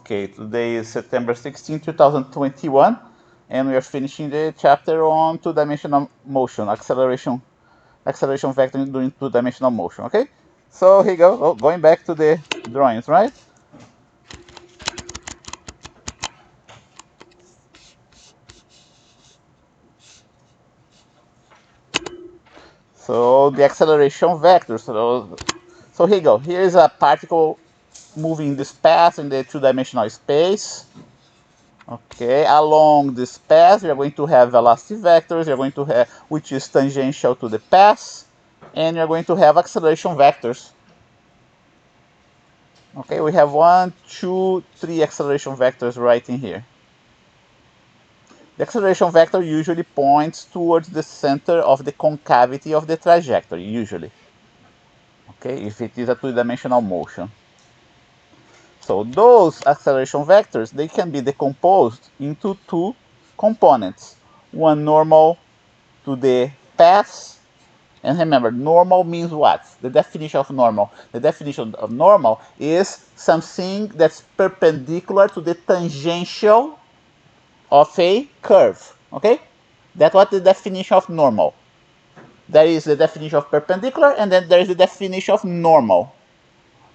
Okay, today is September 16, 2021, and we are finishing the chapter on two-dimensional motion, acceleration vector during two-dimensional motion, okay? So here you go, going back to the drawings, right? So the acceleration vector, so here you go, here is a particle moving this path in the two-dimensional space. Okay, along this path, you're going to have velocity vectors, you're going to have, which is tangential to the path, and you're going to have acceleration vectors. Okay, we have 1, 2, 3 acceleration vectors right in here. The acceleration vector usually points towards the center of the concavity of the trajectory, usually. Okay, if it is a two-dimensional motion. So those acceleration vectors, they can be decomposed into two components. One normal to the path, and remember, normal means what? The definition of normal. The definition of normal is something that's perpendicular to the tangential of a curve, okay? That's what the definition of normal. There is the definition of perpendicular, and then there is the definition of normal.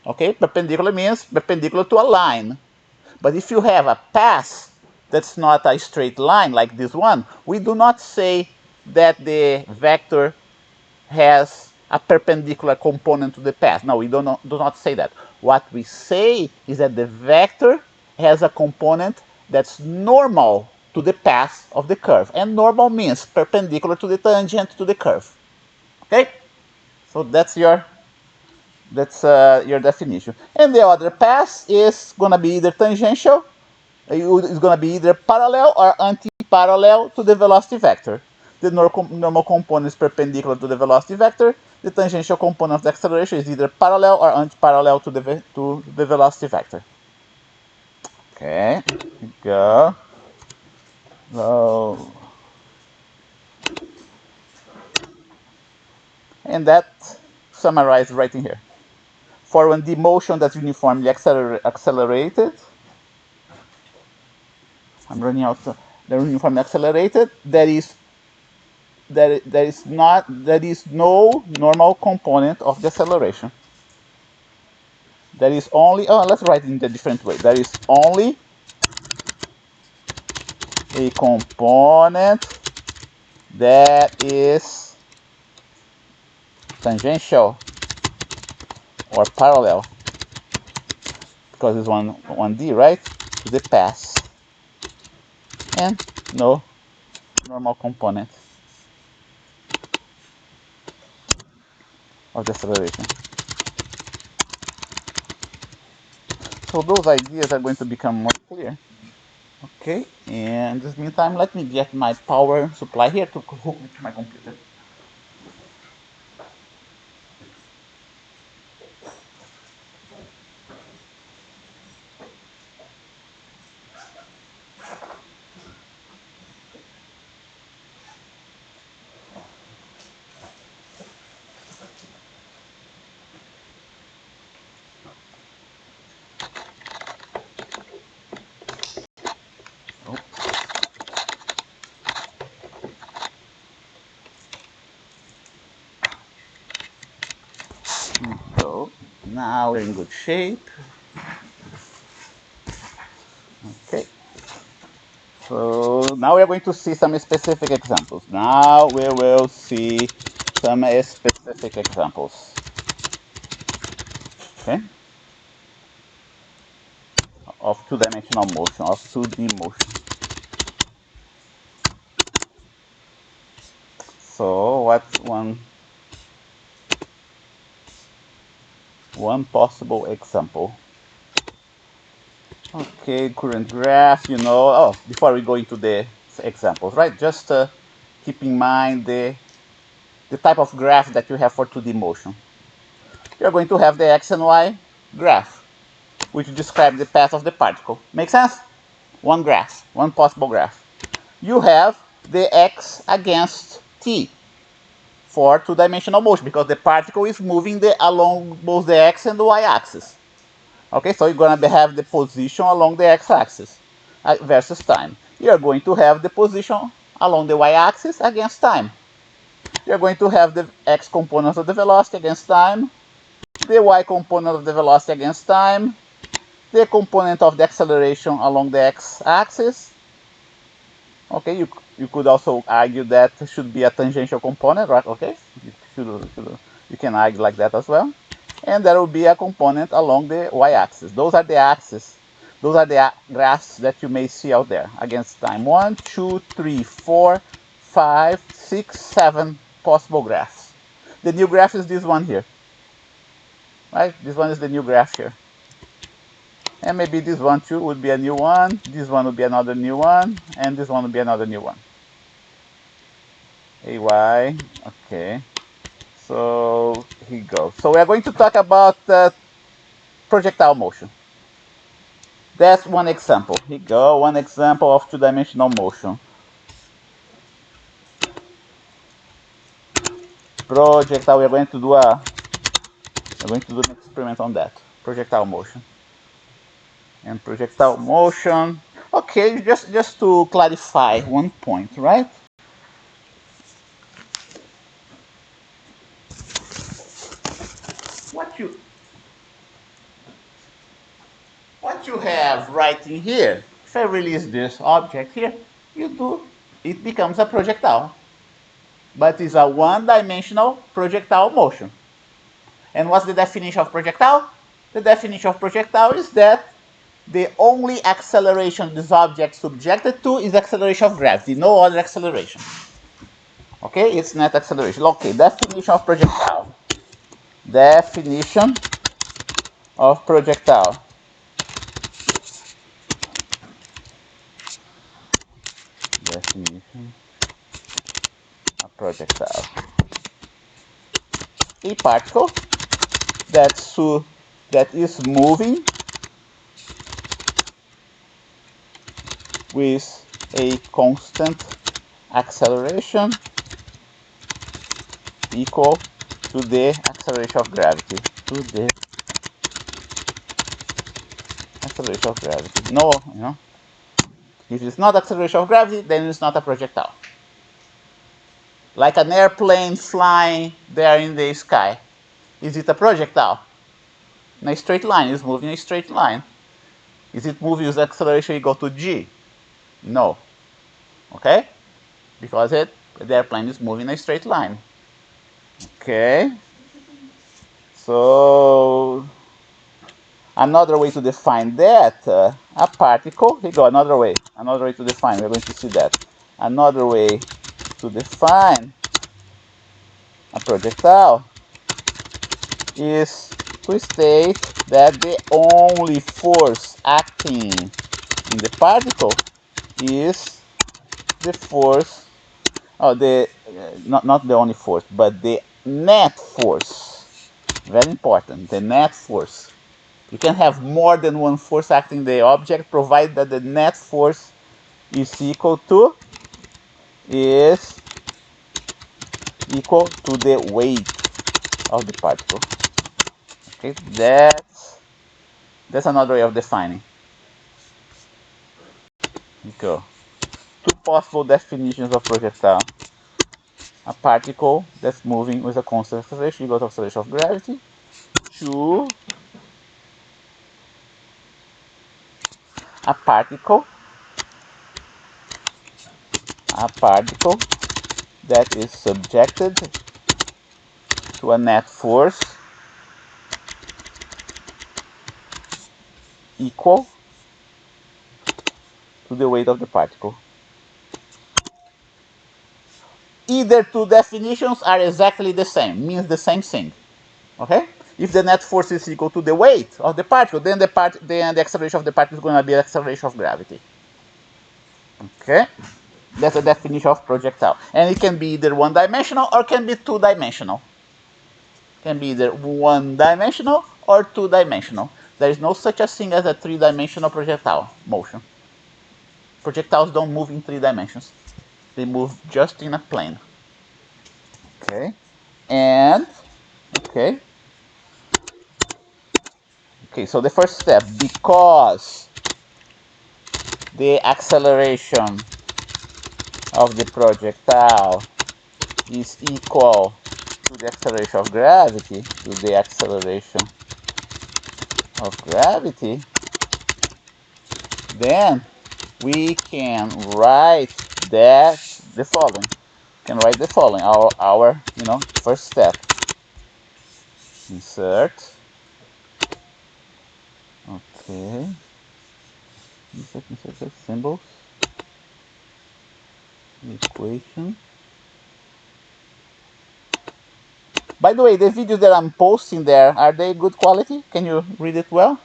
Okay, perpendicular means perpendicular to a line. But if you have a path that's not a straight line like this one, we do not say that the vector has a perpendicular component to the path. No, we do not say that. What we say is that the vector has a component that's normal to the path of the curve. And normal means perpendicular to the tangent to the curve. Okay? So that's your definition. And the other path is going to be either tangential, it's going to be either parallel or anti-parallel to the velocity vector. The normal component is perpendicular to the velocity vector. The tangential component of the acceleration is either parallel or anti-parallel to the velocity vector. Okay, go. So, and that summarized right in here. For when the motion that's uniformly accelerated, I'm running out. The uniformly accelerated, there is no normal component of the acceleration. There is only, let's write it in a different way. There is only a component that is tangential or parallel, because it's 1D, right? To the path, and no normal component of the acceleration. So those ideas are going to become more clear. Okay, and in this meantime, let me get my power supply here to hook it to my computer. So now we're in good shape. Okay. So now we are going to see some specific examples. Now we will see some specific examples. Okay. Of two-dimensional motion, of 2D motion. So what's one possible example? Okay, current graph, before we go into the examples, right? Just keep in mind the type of graph that you have for 2D motion. You're going to have the x and y graph, which describe the path of the particle. Make sense? One graph, one possible graph. You have the x against t for two-dimensional motion, because the particle is moving along both the x and the y axis. Okay, so you're going to have the position along the x-axis versus time. You're going to have the position along the y-axis against time. You're going to have the x component of the velocity against time, the y component of the velocity against time, the component of the acceleration along the x-axis. Okay, you could also argue that should be a tangential component, right? Okay, you can argue like that as well. And there will be a component along the y-axis. Those are the axes. Those are the graphs that you may see out there against time. 1, 2, 3, 4, 5, 6, 7 possible graphs. The new graph is this one here. Right? This one is the new graph here. And maybe this one too would be a new one. This one would be another new one. And this one would be another new one. AY. Okay. So here you go. So we are going to talk about projectile motion. That's one example. Here you go. One example of two-dimensional motion. Projectile. We're going to do an experiment on that. Projectile motion. And projectile motion. Okay, just to clarify one point, right? What you have right in here, if I release this object here, it becomes a projectile. But it's a one-dimensional projectile motion. And what's the definition of projectile? The definition of projectile is that the only acceleration this object is subjected to is acceleration of gravity, no other acceleration. Okay, it's net acceleration. Okay, definition of projectile. Definition of projectile. Definition of projectile. A particle that is moving with a constant acceleration equal to the acceleration of gravity. To the acceleration of gravity. No, if it's not acceleration of gravity, then it's not a projectile. Like an airplane flying there in the sky. Is it a projectile? In a straight line, it's moving in a straight line. Is it moving with acceleration equal to g? No. Okay? Because the airplane is moving in a straight line. Okay? So, another way to define that, a particle, here you go, another way to define, we're going to see that. Another way to define a projectile is to state that the only force acting in the particle is the force, not the only force, but the net force. Very important, the net force. You can have more than one force acting in the object, provided that the net force is equal to the weight of the particle. Okay, that's another way of defining. Okay. Two possible definitions of projectile. A particle that's moving with a constant acceleration equal to acceleration of gravity. Two, a particle that is subjected to a net force equal to the weight of the particle. Either two definitions are exactly the same, means the same thing. Okay? If the net force is equal to the weight of the particle, then the acceleration of the particle is going to be the acceleration of gravity. Okay? That's a definition of projectile. And it can be either one-dimensional or can be two-dimensional. Can be either one-dimensional or two-dimensional. There is no such a thing as a three-dimensional projectile motion. Projectiles don't move in 3 dimensions. They move just in a plane. Okay. And, okay. Okay, so the first step, because the acceleration of the projectile is equal to the acceleration of gravity, then we can write that the following. Can write the following. Our first step. Insert. Okay. Insert symbols. Equation. By the way, the videos that I'm posting there, are they good quality? Can you read it well?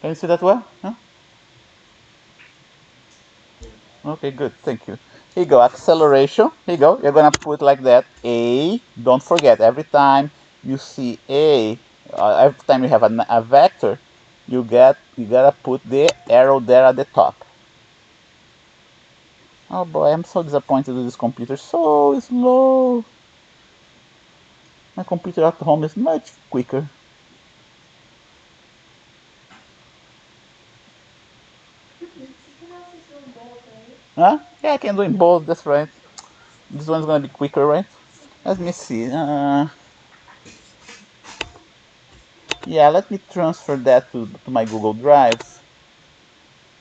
Can you see that well? No? Okay, good. Thank you. Here you go. Acceleration. Here you go. You're gonna put like that. A. Don't forget. Every time you see A, every time you have a vector, you gotta put the arrow there at the top. Oh boy, I'm so disappointed with this computer. So slow. My computer at home is much quicker. Huh? Yeah, I can do in both. That's right. This one's gonna be quicker, right? Let me see. Yeah, let me transfer that to my Google Drive.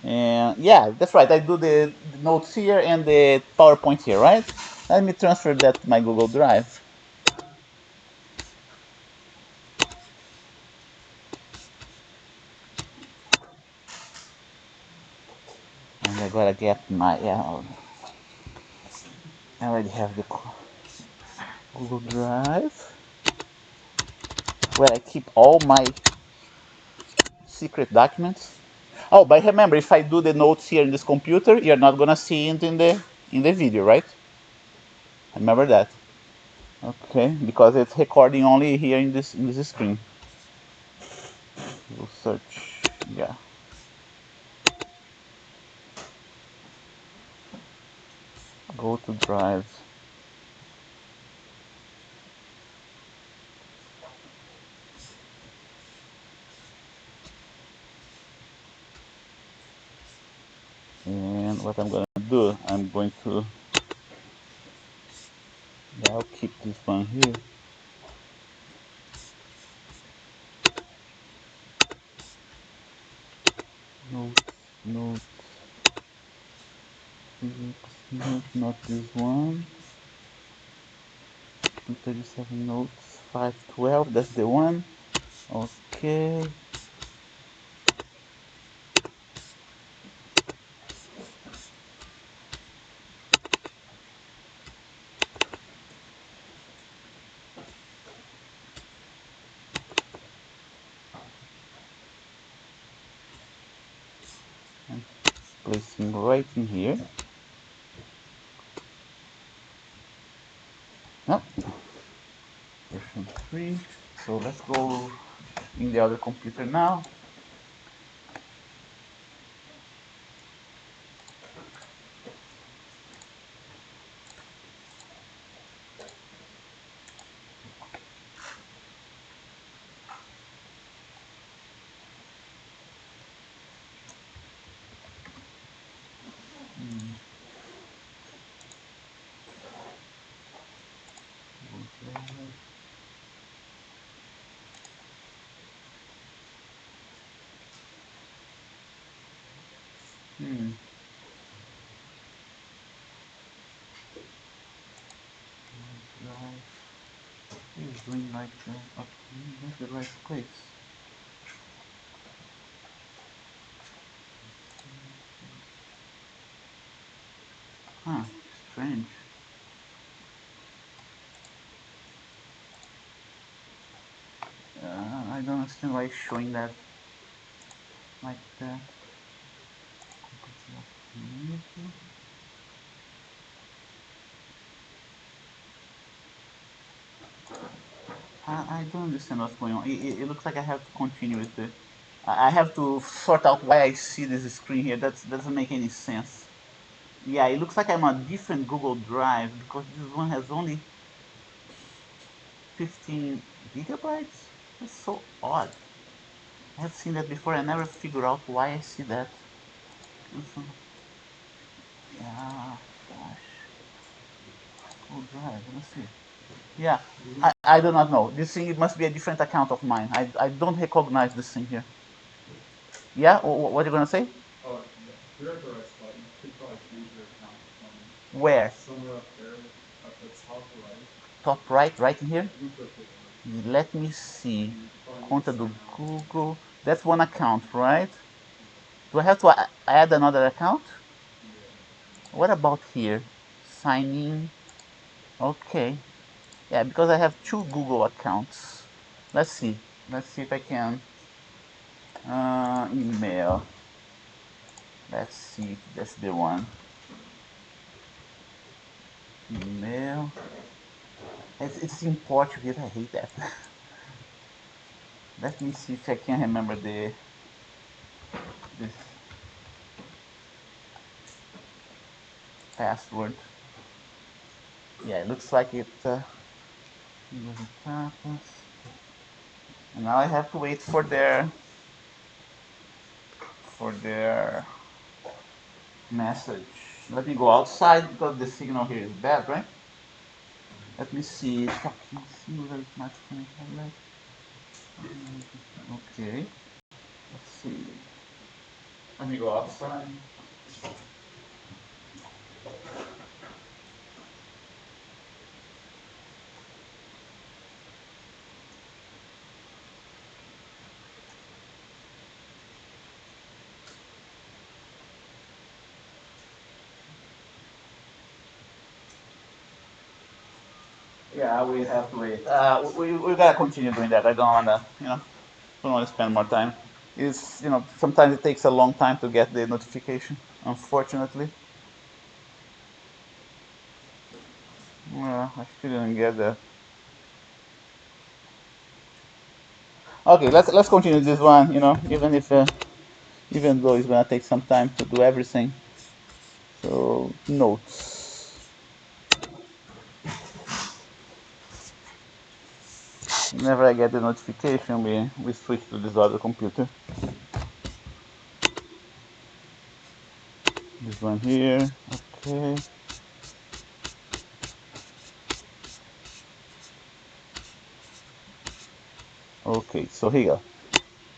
And yeah, that's right. I do the notes here and the PowerPoint here, right? Let me transfer that to my Google Drive. And I gotta get my, yeah, I already have the Google Drive where I keep all my secret documents. Oh, but remember, if I do the notes here in this computer, you're not gonna see it in the video, right? Remember that. Okay, because it's recording only here in this screen. We'll search. Yeah. Go to Drive. And what I'm gonna do, I'm going to, yeah, I'll keep this one here. Notes, notes, physics, note, not this one. P37 notes, 512, that's the one. Okay. I'm placing right in here. No, version 3. So let's go in the other computer now. Hmm. Drive. He's doing like not the right place. Huh, strange. I don't understand why it's showing that like that. I don't understand what's going on. It looks like I have to continue with the. I have to sort out why I see this screen here. That doesn't make any sense. Yeah, it looks like I'm on a different Google Drive because this one has only 15 gigabytes. That's so odd. I have seen that before. I never figure out why I see that. Yeah, gosh. Oh, drive. Let me see. Yeah, I do not know. This thing must be a different account of mine. I don't recognize this thing here. Yeah, what are you gonna say? Oh, you're at the right spot. You could probably change your account from where? Somewhere up there, at the top right. Top right, right in here? Let me see. Conta do Google. That's one account, right? Do I have to add another account? What about here? Sign in. Okay. Yeah, because I have two Google accounts. Let's see. Let's see if I can. Email. Let's see if that's the one. Email. It's in Portuguese. I hate that. Let me see if I can remember this password. Yeah, it looks like it. And now I have to wait for their message. Let me go outside because the signal here is bad, right? Let me see. Fucking singular smartphone highlight. Okay. Let's see. Let me go outside. Yeah, we have to wait. We gotta continue doing that. I don't wanna, don't wanna spend more time. It's, sometimes it takes a long time to get the notification, unfortunately. I still didn't get that. Okay, let's continue this one. Even though it's gonna take some time to do everything. So notes. Whenever I get the notification, we switch to this other computer. This one here. Okay. Okay, so here you go.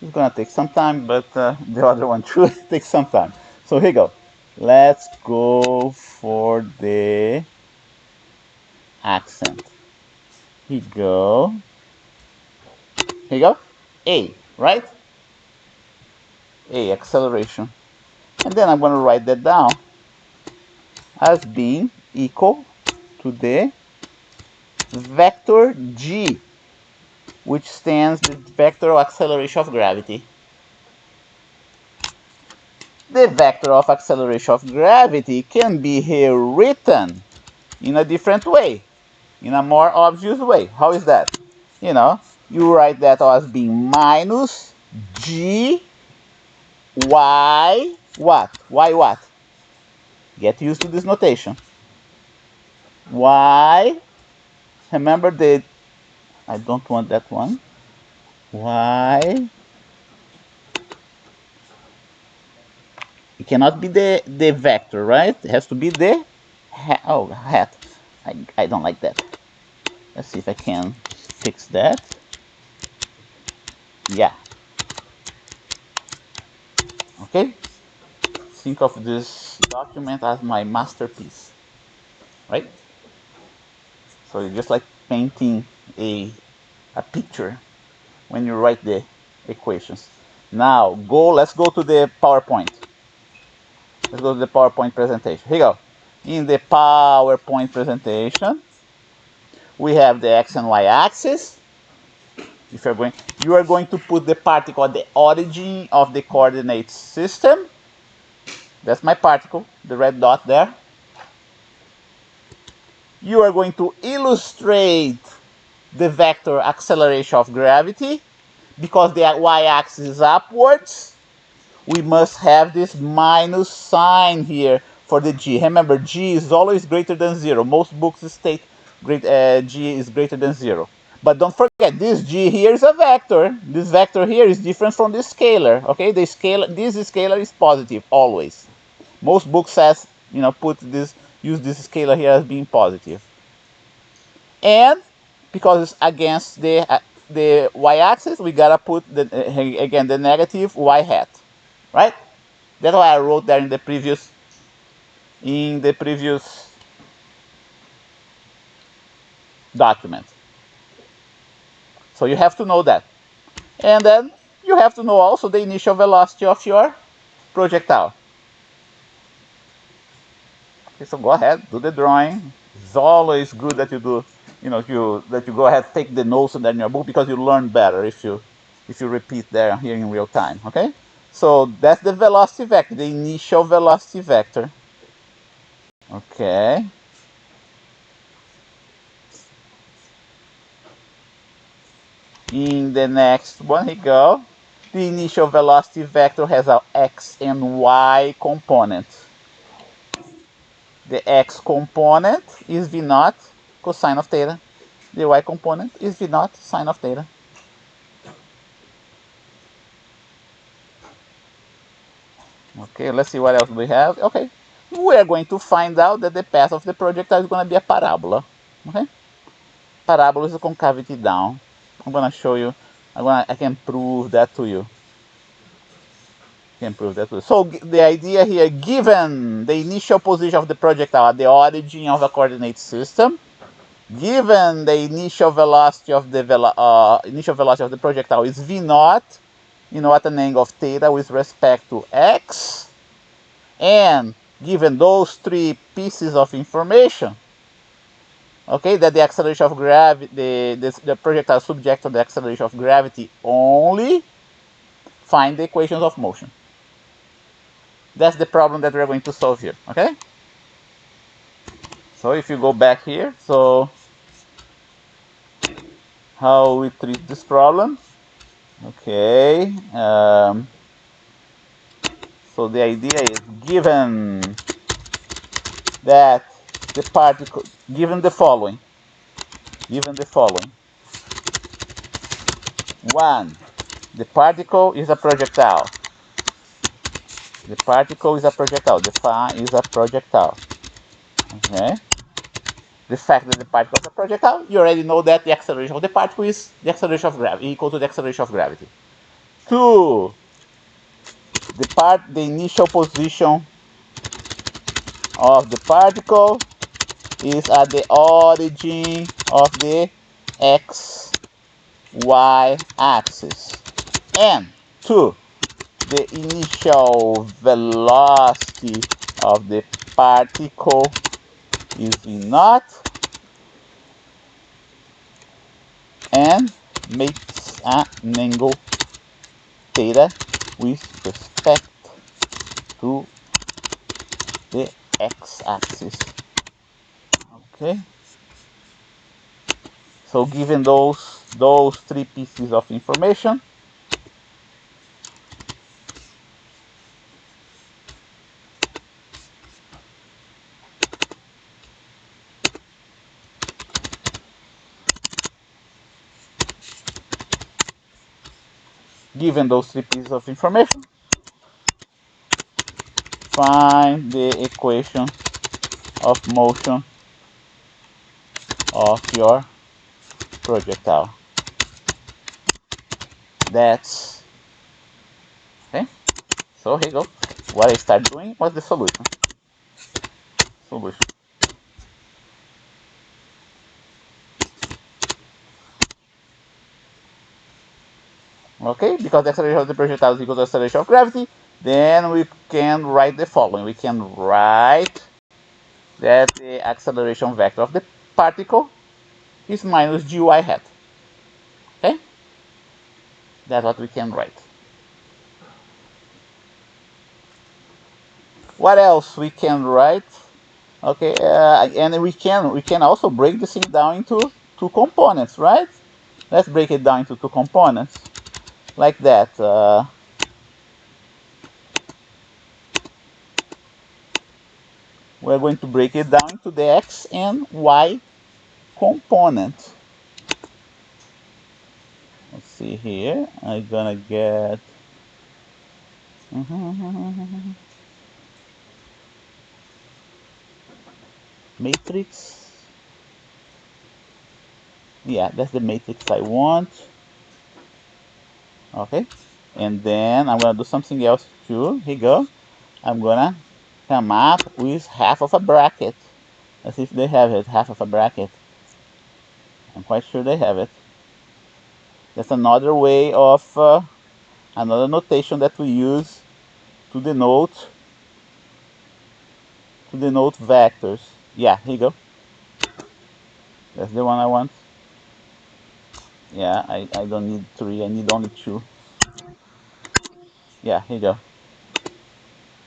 It's gonna take some time, but the other one should take some time. So here you go. Let's go for the accent. Here you go. Here you go. A, right? A, acceleration. And then I'm gonna write that down as being equal to the vector g, which stands the vector of acceleration of gravity. The vector of acceleration of gravity can be here written in a different way, in a more obvious way. How is that? You write that as being minus g y what? Y what? Get used to this notation. Y, remember I don't want that one. Y, it cannot be the vector, right? It has to be the hat. I don't like that. Let's see if I can fix that. Yeah. Okay. Think of this document as my masterpiece, right? So it's just like painting a picture when you write the equations. Now let's go to the PowerPoint. Let's go to the PowerPoint presentation. Here you go. In the PowerPoint presentation, we have the X and Y axis. If you are going to put the particle at the origin of the coordinate system. That's my particle, the red dot there. You are going to illustrate the vector acceleration of gravity. Because the y-axis is upwards, we must have this minus sign here for the g. Remember, g is always greater than 0. Most books state g is greater than 0. But don't forget, this g here is a vector. This vector here is different from this scalar. Okay, this scalar is positive always. Most books says, use this scalar here as being positive. And because it's against the y-axis, we gotta put again the negative y hat, right? That's why I wrote there in the previous document. So you have to know that. And then you have to know also the initial velocity of your projectile. Okay, so go ahead, do the drawing. It's always good that you do, that you go ahead, take the notes in your book, because you learn better if you repeat there here in real time. Okay, so that's the velocity vector, the initial velocity vector. Okay. In the next one, here we go. The initial velocity vector has a x and y component. The x component is v naught cosine of theta. The y component is v naught sine of theta. Okay, let's see what else we have. Okay, we are going to find out that the path of the projectile is going to be a parabola. Okay, parabola is a concavity down. I'm going to show you. I can prove that to you. So the idea here, given the initial position of the projectile at the origin of a coordinate system, given the initial velocity of the projectile is v naught, at an angle of theta with respect to x, and given those three pieces of information, okay, that the acceleration of gravity, the projectile is subject to the acceleration of gravity only, find the equations of motion. That's the problem that we're going to solve here, okay? So if you go back here, so how we treat this problem? Okay, so the idea is, given that the particle, given the following, one, the particle is a projectile. The particle is a projectile. The phi is a projectile. Okay. The fact that the particle is a projectile, you already know that the acceleration of the particle is the acceleration of gravity, equal to the acceleration of gravity. Two, the initial position of the particle is at the origin of the x, y axis. And two, the initial velocity of the particle is v naught and makes an angle theta with respect to the x-axis. Okay. So given those three pieces of information, find the equation of motion of your projectile. That's okay. So here you go. What I start doing was the solution. Okay, because the acceleration of the projectile is equal to the acceleration of gravity, then we can write the following. We can write that the acceleration vector of the particle is minus gy hat. Okay? That's what we can write. What else we can write? Okay, and we can also break this thing down into two components, right? Let's break it down into two components, like that. We're going to break it down into the x and y component. see here. I'm gonna get matrix. Yeah, that's the matrix I want. Okay, and then I'm gonna do something else too. Here you go. I'm gonna come up with half of a bracket. Let's see if they have it, half of a bracket. I'm quite sure they have it. That's another way of, another notation that we use to denote vectors. Yeah, here you go. That's the one I want. Yeah, I don't need 3, I need only 2. Yeah, here you go.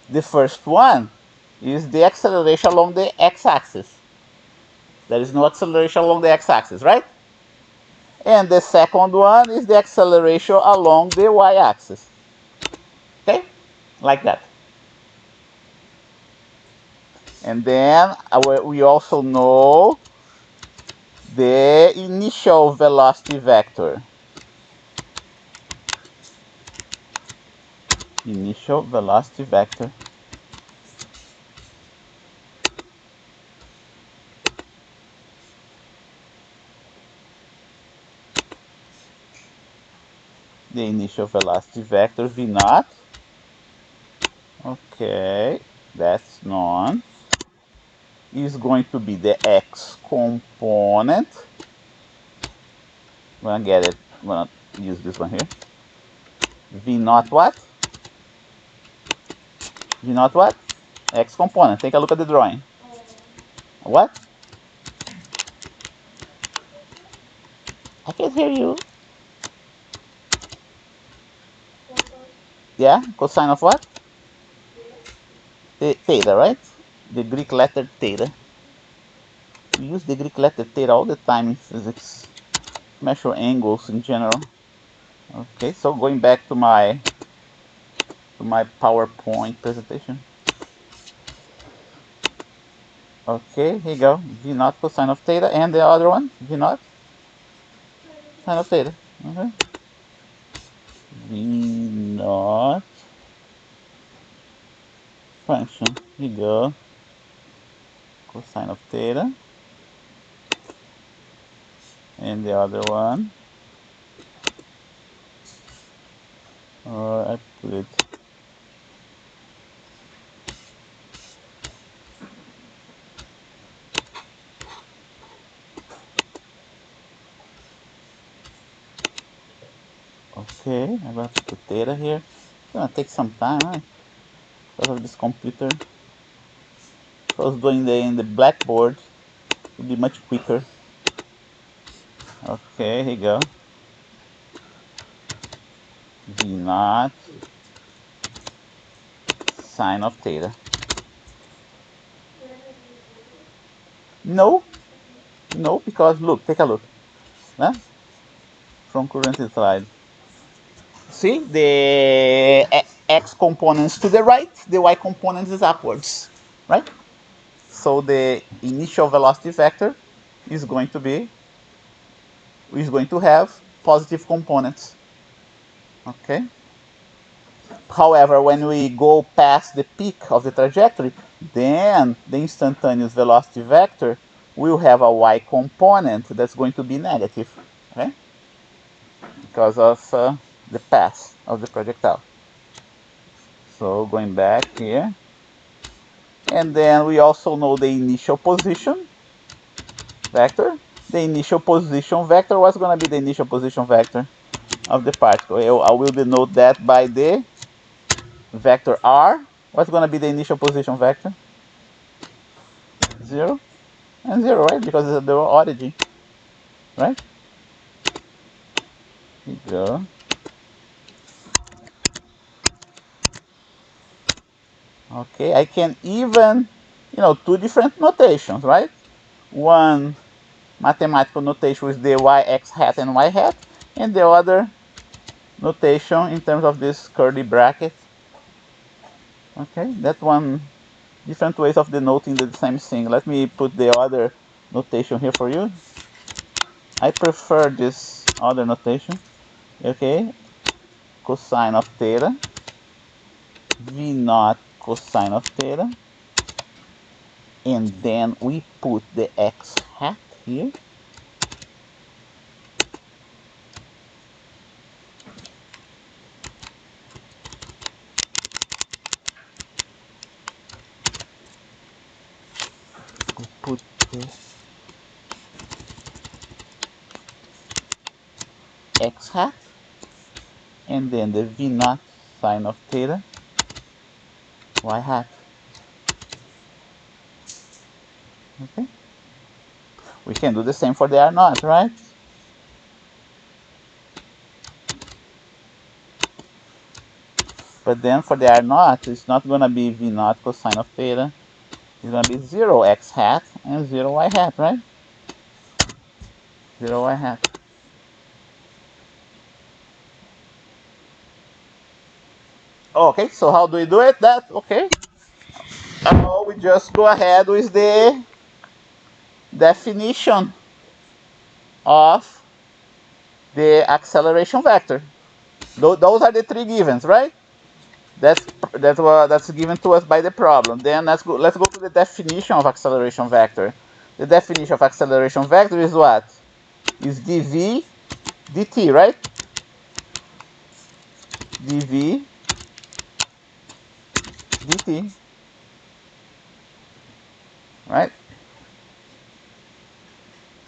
The first one is the acceleration along the x-axis. There is no acceleration along the x-axis, right? And the second one is the acceleration along the y-axis. Okay? Like that. And then we also know the initial velocity vector. Initial velocity vector. The initial velocity vector v naught. Okay, that's known. Is going to be the x component. I'm gonna get it. I'm gonna use this one here. V naught what? V naught what? X component. Take a look at the drawing. What? I can't hear you. Yeah, cosine of what? Theta, right? The Greek letter theta. We use the Greek letter theta all the time in physics. Measure angles in general. Okay, so going back to my PowerPoint presentation. Okay, here you go. V naught cosine of theta, and the other one, V naught sine of theta. Okay. V naught function. Here you go. Cosine of theta. And the other one. I put it. Okay, I'm gonna put the theta here. It's gonna take some time, right? Because of this computer. If I was doing in the blackboard, it would be much quicker. Okay, here you go. V naught sine of theta. No, no, because look, take a look. Huh? From current slide. See, the x components to the right, the y components is upwards, right? So the initial velocity vector is going to have positive components. Okay. However, when we go past the peak of the trajectory, then the instantaneous velocity vector will have a y component that's going to be negative, okay? Because of the path of the projectile. So going back here, and then we also know the initial position vector. The initial position vector, what's going to be the initial position vector of the particle? I will denote that by the vector r. What's going to be the initial position vector? 0 and 0, right? Because it's the origin, right? Here you go. Okay, I can even, two different notations, right? One mathematical notation with the y x hat and y hat, and the other notation in terms of this curly bracket. Okay, that's one different ways of denoting the same thing. Let me put the other notation here for you. I prefer this other notation. okay, cosine of theta, v naught cosine of theta, and then we put the x hat here. We put the x hat, and then the v naught sine of theta, y hat. Okay. We can do the same for the r naught, right? But then for the r naught, it's not gonna be v naught cosine of theta. It's gonna be 0 x hat and 0 y hat, right? 0 y hat. Okay, so how do we do it? That okay. We just go ahead with the definition of the acceleration vector. Those are the three givens, right? That's given to us by the problem. Then let's go to the definition of acceleration vector. The definition of acceleration vector is what? Is dv dt, right? dv dt, right?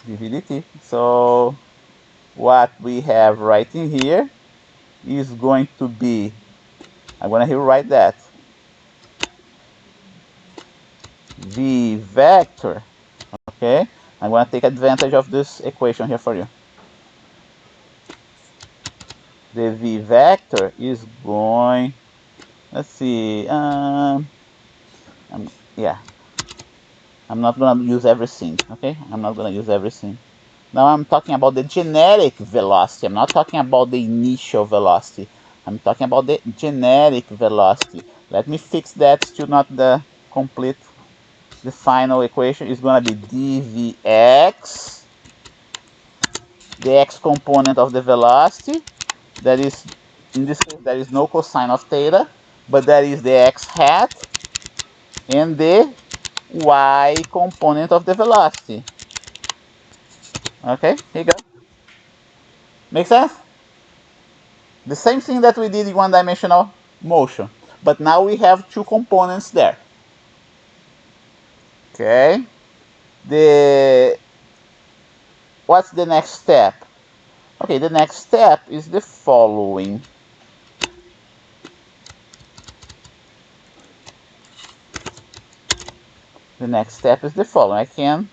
dv dt. So what we have right in here is going to be, I'm going to rewrite that, v vector, okay? I'm going to take advantage of this equation here for you. The v vector is going, let's see, yeah, I'm not going to use everything, okay? I'm not going to use everything. Now I'm talking about the generic velocity. I'm not talking about the initial velocity. I'm talking about the generic velocity. Let me fix that, still not the complete. The final equation is going to be dvx, the x component of the velocity. That is, in this case, there is no cosine of theta, but that is the x hat, and the y component of the velocity. Okay, here you go. Make sense? The same thing that we did in one-dimensional motion, but now we have two components there. Okay. What's the next step? Okay, the next step is the following. The next step is the following. I can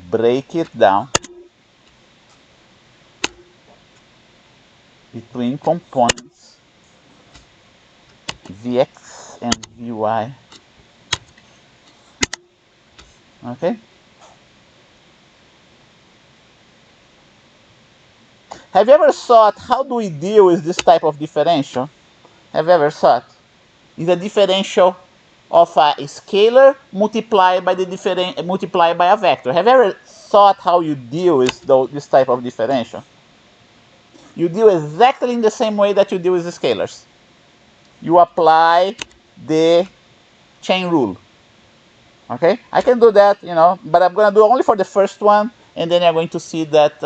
break it down between components Vx and Vy. Okay? Have you ever thought, how do we deal with this type of differential? Have you ever thought? Is a differential of a scalar multiplied by multiplied by a vector. Have you ever thought how you deal with this type of differential? You deal exactly in the same way that you deal with the scalars. You apply the chain rule. Okay, I can do that, but I'm gonna do only for the first one, and then you're going to see that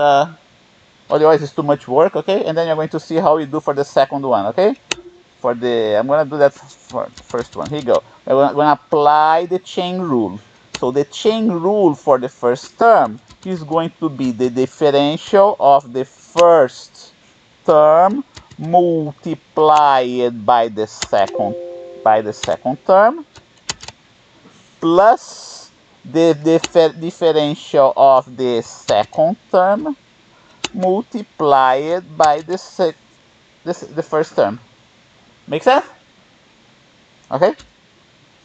otherwise it's too much work. Okay, and then you're going to see how we do for the second one. Okay, I'm gonna do that for the first one. Here you go. I'm gonna apply the chain rule. So the chain rule for the first term is going to be the differential of the first term multiplied by the second term plus the differential of the second term multiplied by the first term. Make sense? Okay?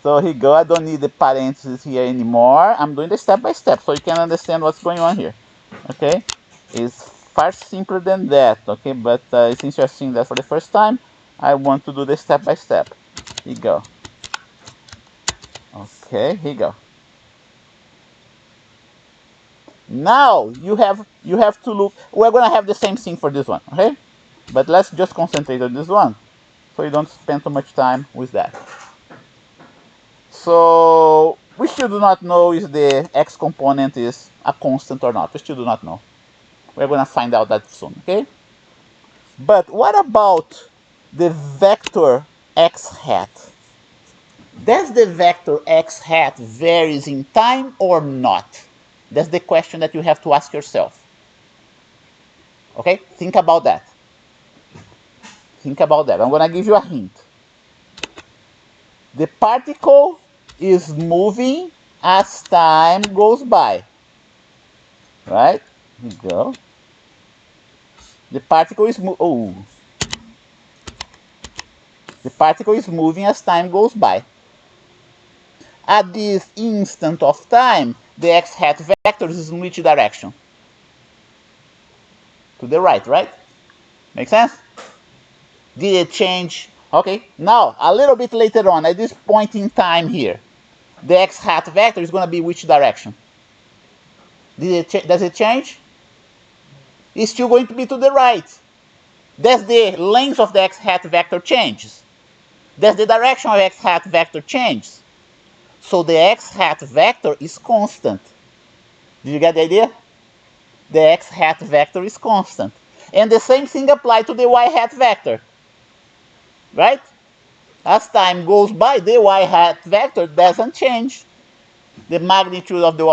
So here you go. I don't need the parentheses here anymore. I'm doing the step by step so you can understand what's going on here. Okay? It's far simpler than that. Okay? But since you're seeing that for the first time, I want to do the step by step. Here you go. Okay, here you go. Now you have to look. We're gonna have the same thing for this one. Okay? But let's just concentrate on this one, so you don't spend too much time with that. So we still do not know if the x component is a constant or not. We still do not know. We're going to find out that soon, okay? But what about the vector x hat? Does the vector x hat varies in time or not? That's the question that you have to ask yourself. Okay? Think about that. Think about that. I'm going to give you a hint. The particle is moving as time goes by. Right? Here we go. The particle is the particle is moving as time goes by. At this instant of time, the x hat vector is in which direction? To the right, right? Make sense? Did it change? Okay, now a little bit later on, at this point in time here, the x hat vector is going to be which direction? Does it change? It's still going to be to the right. Does the length of the x hat vector changes? Does the direction of x hat vector changes? So the x hat vector is constant. Did you get the idea? The x hat vector is constant. And the same thing applies to the y hat vector. Right? As time goes by, the y hat vector doesn't change. The magnitude of the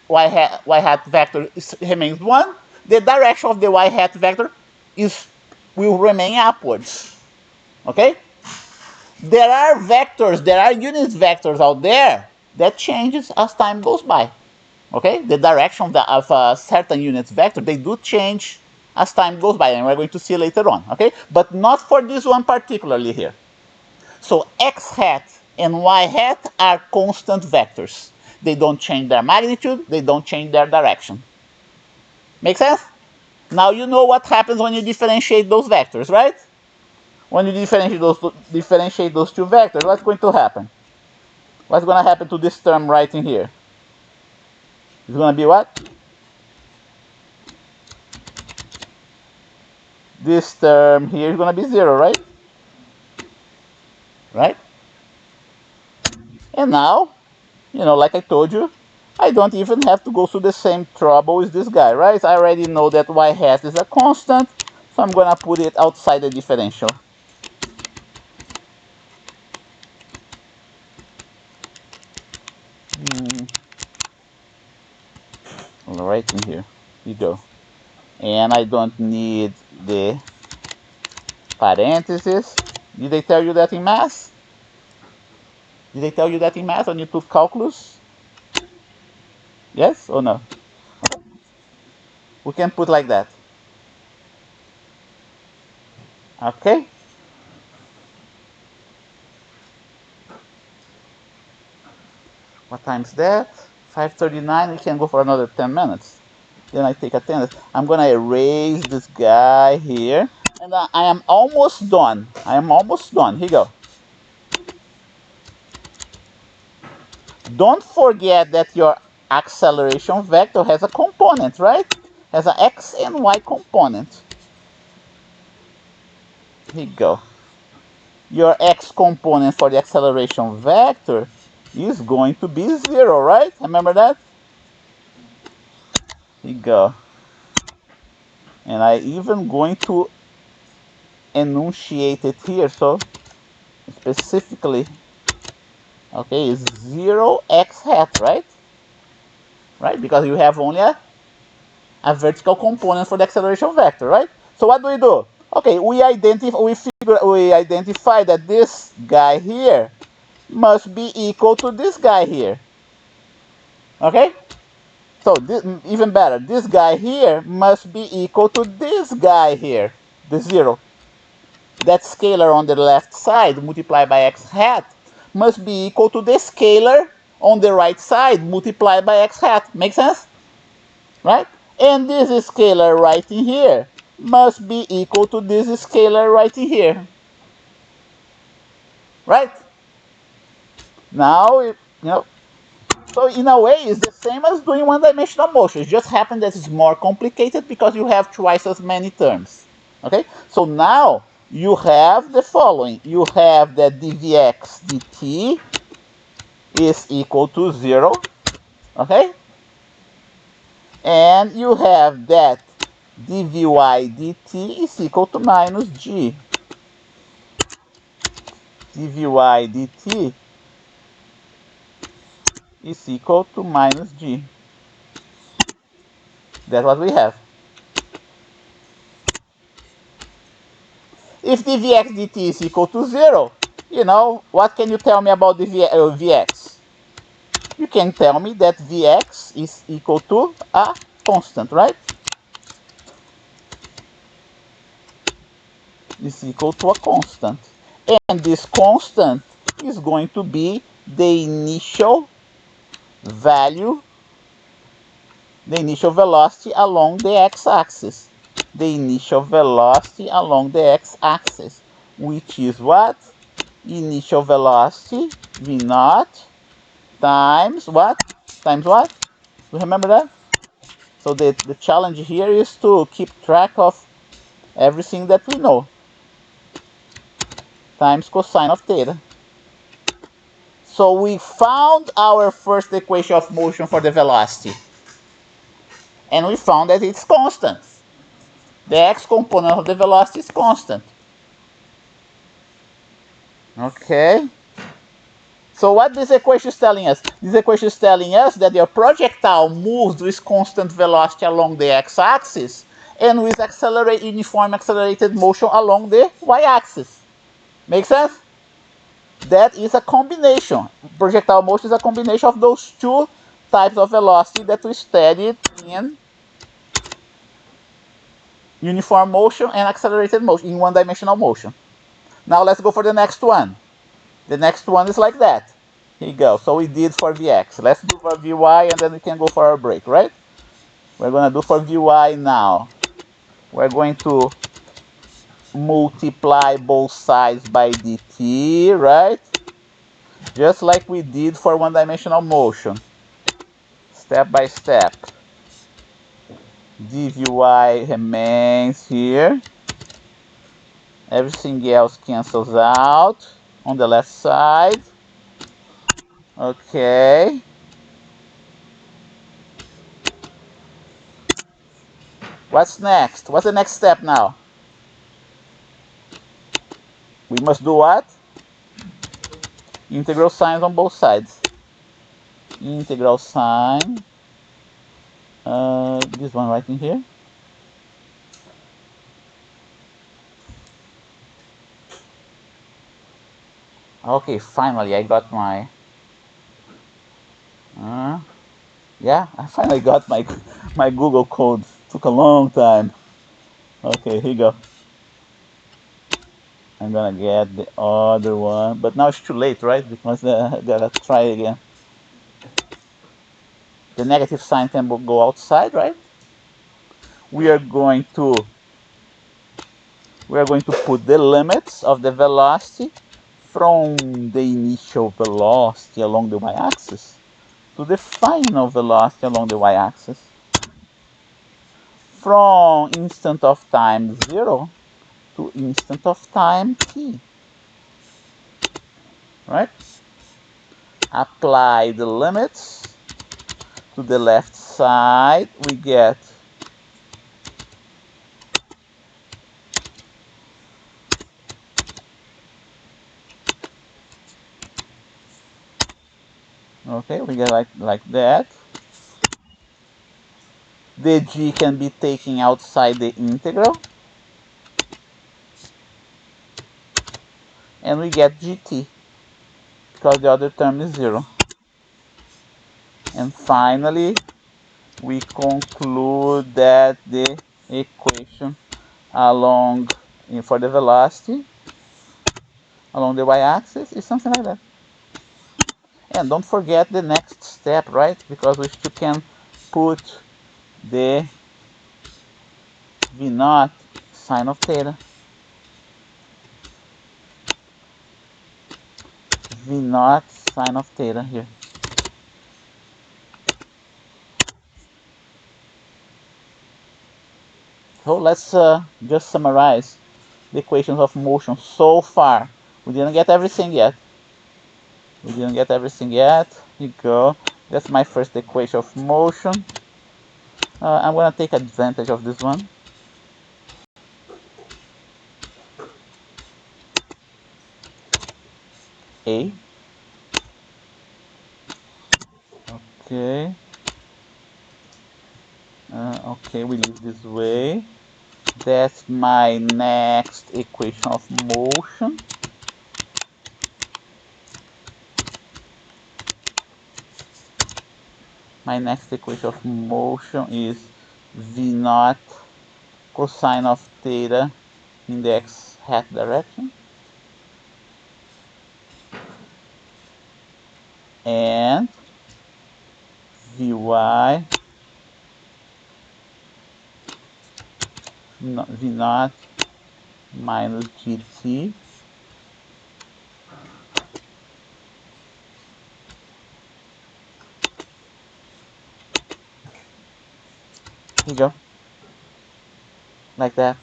y hat vector remains 1. The direction of the y hat vector will remain upwards. Okay? There are vectors, there are unit vectors out there that changes as time goes by. Okay? The direction of a certain unit vector, they do change as time goes by, and we're going to see later on. Okay? But not for this one particularly here. So x hat and y hat are constant vectors. They don't change their magnitude, they don't change their direction. Make sense? Now you know what happens when you differentiate those vectors, right? When you differentiate those two vectors, what's going to happen? What's going to happen to this term right in here? It's going to be what? This term here is going to be 0, right? Right? And now, like I told you, I don't even have to go through the same trouble with this guy, right? I already know that y hat is a constant, so I'm going to put it outside the differential. Right in here. You go. And I don't need the parentheses. Did they tell you that in math? Did they tell you that in math when you took calculus? Yes or no? We can put like that. Okay? What time's that? 5:39. We can go for another 10 minutes. Then I take attendance. I'm gonna erase this guy here. And I am almost done. I am almost done. Here you go. Don't forget that your acceleration vector has a component, right? Has an x and y component. Here you go. Your x component for the acceleration vector is going to be 0, right? Remember that? Here you go. And I even going to enunciate it here, so specifically, okay, is 0x hat, right? Right, because you have only a vertical component for the acceleration vector, right? So what do? Okay, we identify that this guy here must be equal to this guy here. Okay? So even better, this guy here must be equal to this guy here, the 0. That scalar on the left side multiplied by x hat must be equal to the scalar on the right side multiplied by x hat. Make sense? Right? And this scalar right in here must be equal to this scalar right in here. Right? Now, so in a way, it's the same as doing one-dimensional motion. It just happens that it's more complicated because you have twice as many terms. Okay, so now you have the following. You have that dvx dt is equal to 0, okay? And you have that dvy dt is equal to minus g. Dvy dt is equal to minus g. That's what we have. If dvx dt is equal to 0, you know, what can you tell me about the vx? You can tell me that vx is equal to a constant, right? Is equal to a constant. And this constant is going to be the initial value, the initial velocity along the x-axis. The initial velocity along the x-axis, which is what? Initial velocity, v naught, times what? Times what? You remember that? So the challenge here is to keep track of everything that we know. Times cosine of theta. So we found our first equation of motion for the velocity. And we found that it's constant. The x component of the velocity is constant. Okay? So what this equation is telling us? This equation is telling us that your projectile moves with constant velocity along the x-axis and with uniform accelerated motion along the y-axis. Make sense? That is a combination. Projectile motion is a combination of those two types of velocity that we studied in uniform motion and accelerated motion, in one-dimensional motion. Now let's go for the next one. The next one is like that. Here you go. So we did for Vx. Let's do for Vy and then we can go for our break, right? We're going to do for Vy now. We're going to multiply both sides by dt, right? Just like we did for one-dimensional motion. Step by step. dvy remains here. Everything else cancels out on the left side. Okay. What's next? What's the next step now? We must do what? Integral signs on both sides. Integral sign. This one right in here. Okay, finally I got my... yeah, I finally got my Google code. Took a long time. Okay, here you go. I'm gonna get the other one, but now it's too late, right? Because I gotta try again. The negative sign can go outside, right? We are going to put the limits of the velocity from the initial velocity along the y-axis to the final velocity along the y-axis, from instant of time 0 to instant of time t, right? Apply the limits to the left side. We get okay, we get like that. The g can be taken outside the integral, and we get gt because the other term is 0. And finally, we conclude that the equation along for the velocity along the y-axis is something like that. And don't forget the next step, right? Because we still can put the v naught sine of theta. V naught sine of theta here. So let's just summarize the equations of motion so far. We didn't get everything yet. Here you go. That's my first equation of motion. I'm gonna take advantage of this one. A. Okay. Okay, we leave this way. That's my next equation of motion. My next equation of motion is V naught cosine of theta in the x hat direction. And Vy V naught minus GT here you go, like that.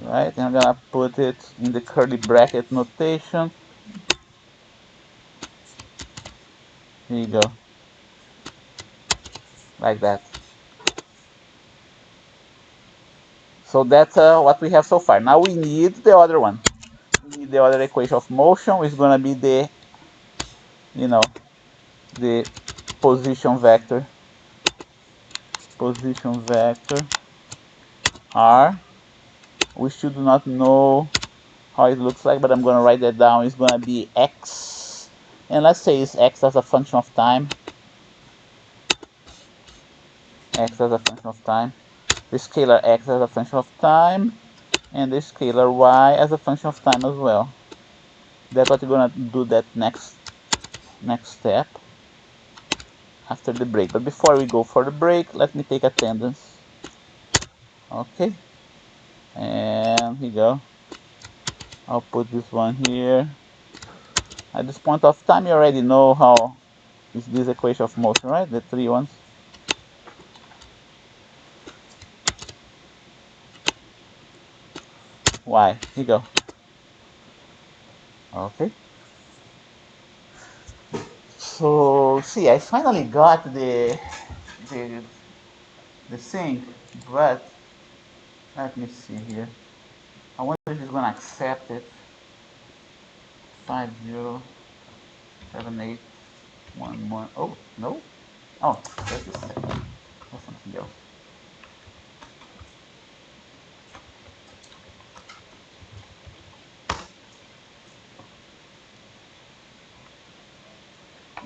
Right, and I'm gonna put it in the curly bracket notation. Here you go, like that. So that's what we have so far. Now we need the other one. We need the other equation of motion, which is gonna be the, the position vector r. We should not know how it looks like, but I'm gonna write that down. It's gonna be x, and let's say it's x as a function of time. X as a function of time. The scalar x as a function of time, and the scalar y as a function of time as well. That's what we're gonna do that next step after the break. But before we go for the break, let me take attendance. Okay, and here you go. I'll put this one here. At this point of time, you already know how is this equation of motion, right? The three ones. Y. Here you go. Okay. So see, I finally got the the thing, but let me see here. I wonder if it's gonna accept it. 507811. Oh no. Oh, that's a second. That's something else.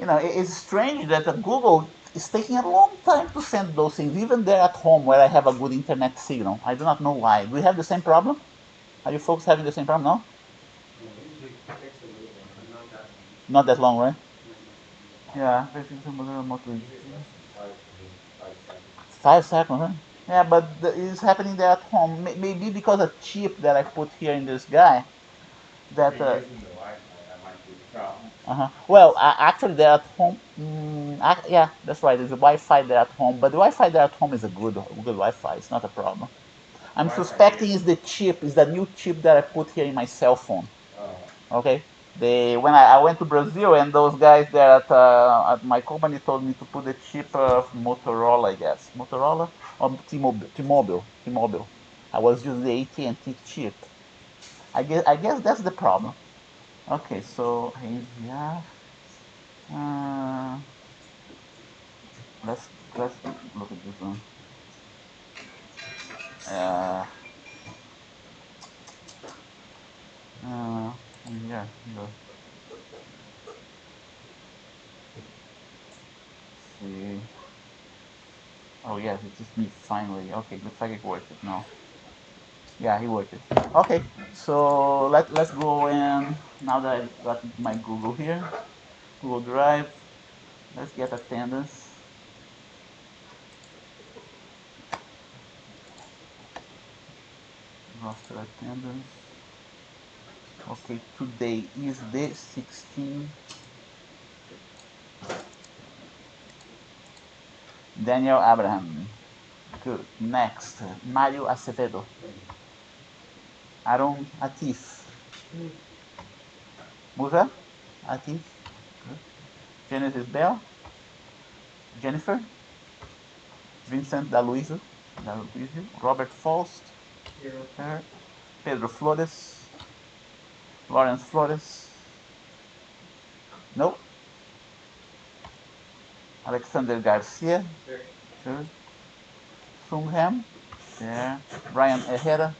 It's strange that Google is taking a long time to send those things, even there at home where I have a good internet signal. I do not know why. Do we have the same problem? Are you folks having the same problem? No? Not that long, right? Yeah, basically remotely. 5 seconds, huh? Yeah, but it's happening there at home. Maybe because a chip that I put here in this guy. That. Well, actually, they're at home. Yeah, that's right. There's a Wi-Fi there at home, but the Wi-Fi there at home is a good Wi-Fi. It's not a problem. I'm suspecting it's the chip, is the new chip that I put here in my cell phone. Okay. When I went to Brazil, and those guys there at my company told me to put the chip of Motorola, I guess. Motorola or T-Mobile. I was using the AT&T chip. I guess that's the problem. Okay, so yeah. Uh, let's look at this one. Uh, uh, yeah, let's see. Oh yes, it is me finally. Okay, looks like it worked it now. Yeah, he worked it. Okay, so let's go in now that I've got my Google here, Google Drive. Let's get attendance. Roster attendance. Okay, today is the 16th. Daniel Abraham. Good. Next, Mario Acevedo. Aaron Atif. Musa Atif. Good. Genesis Bell. Jennifer. Vincent D'Aloisio. Robert Faust. Her. Pedro Flores. Lawrence Flores. No. Alexander Garcia. Good. Sungham. There. Brian Herrera.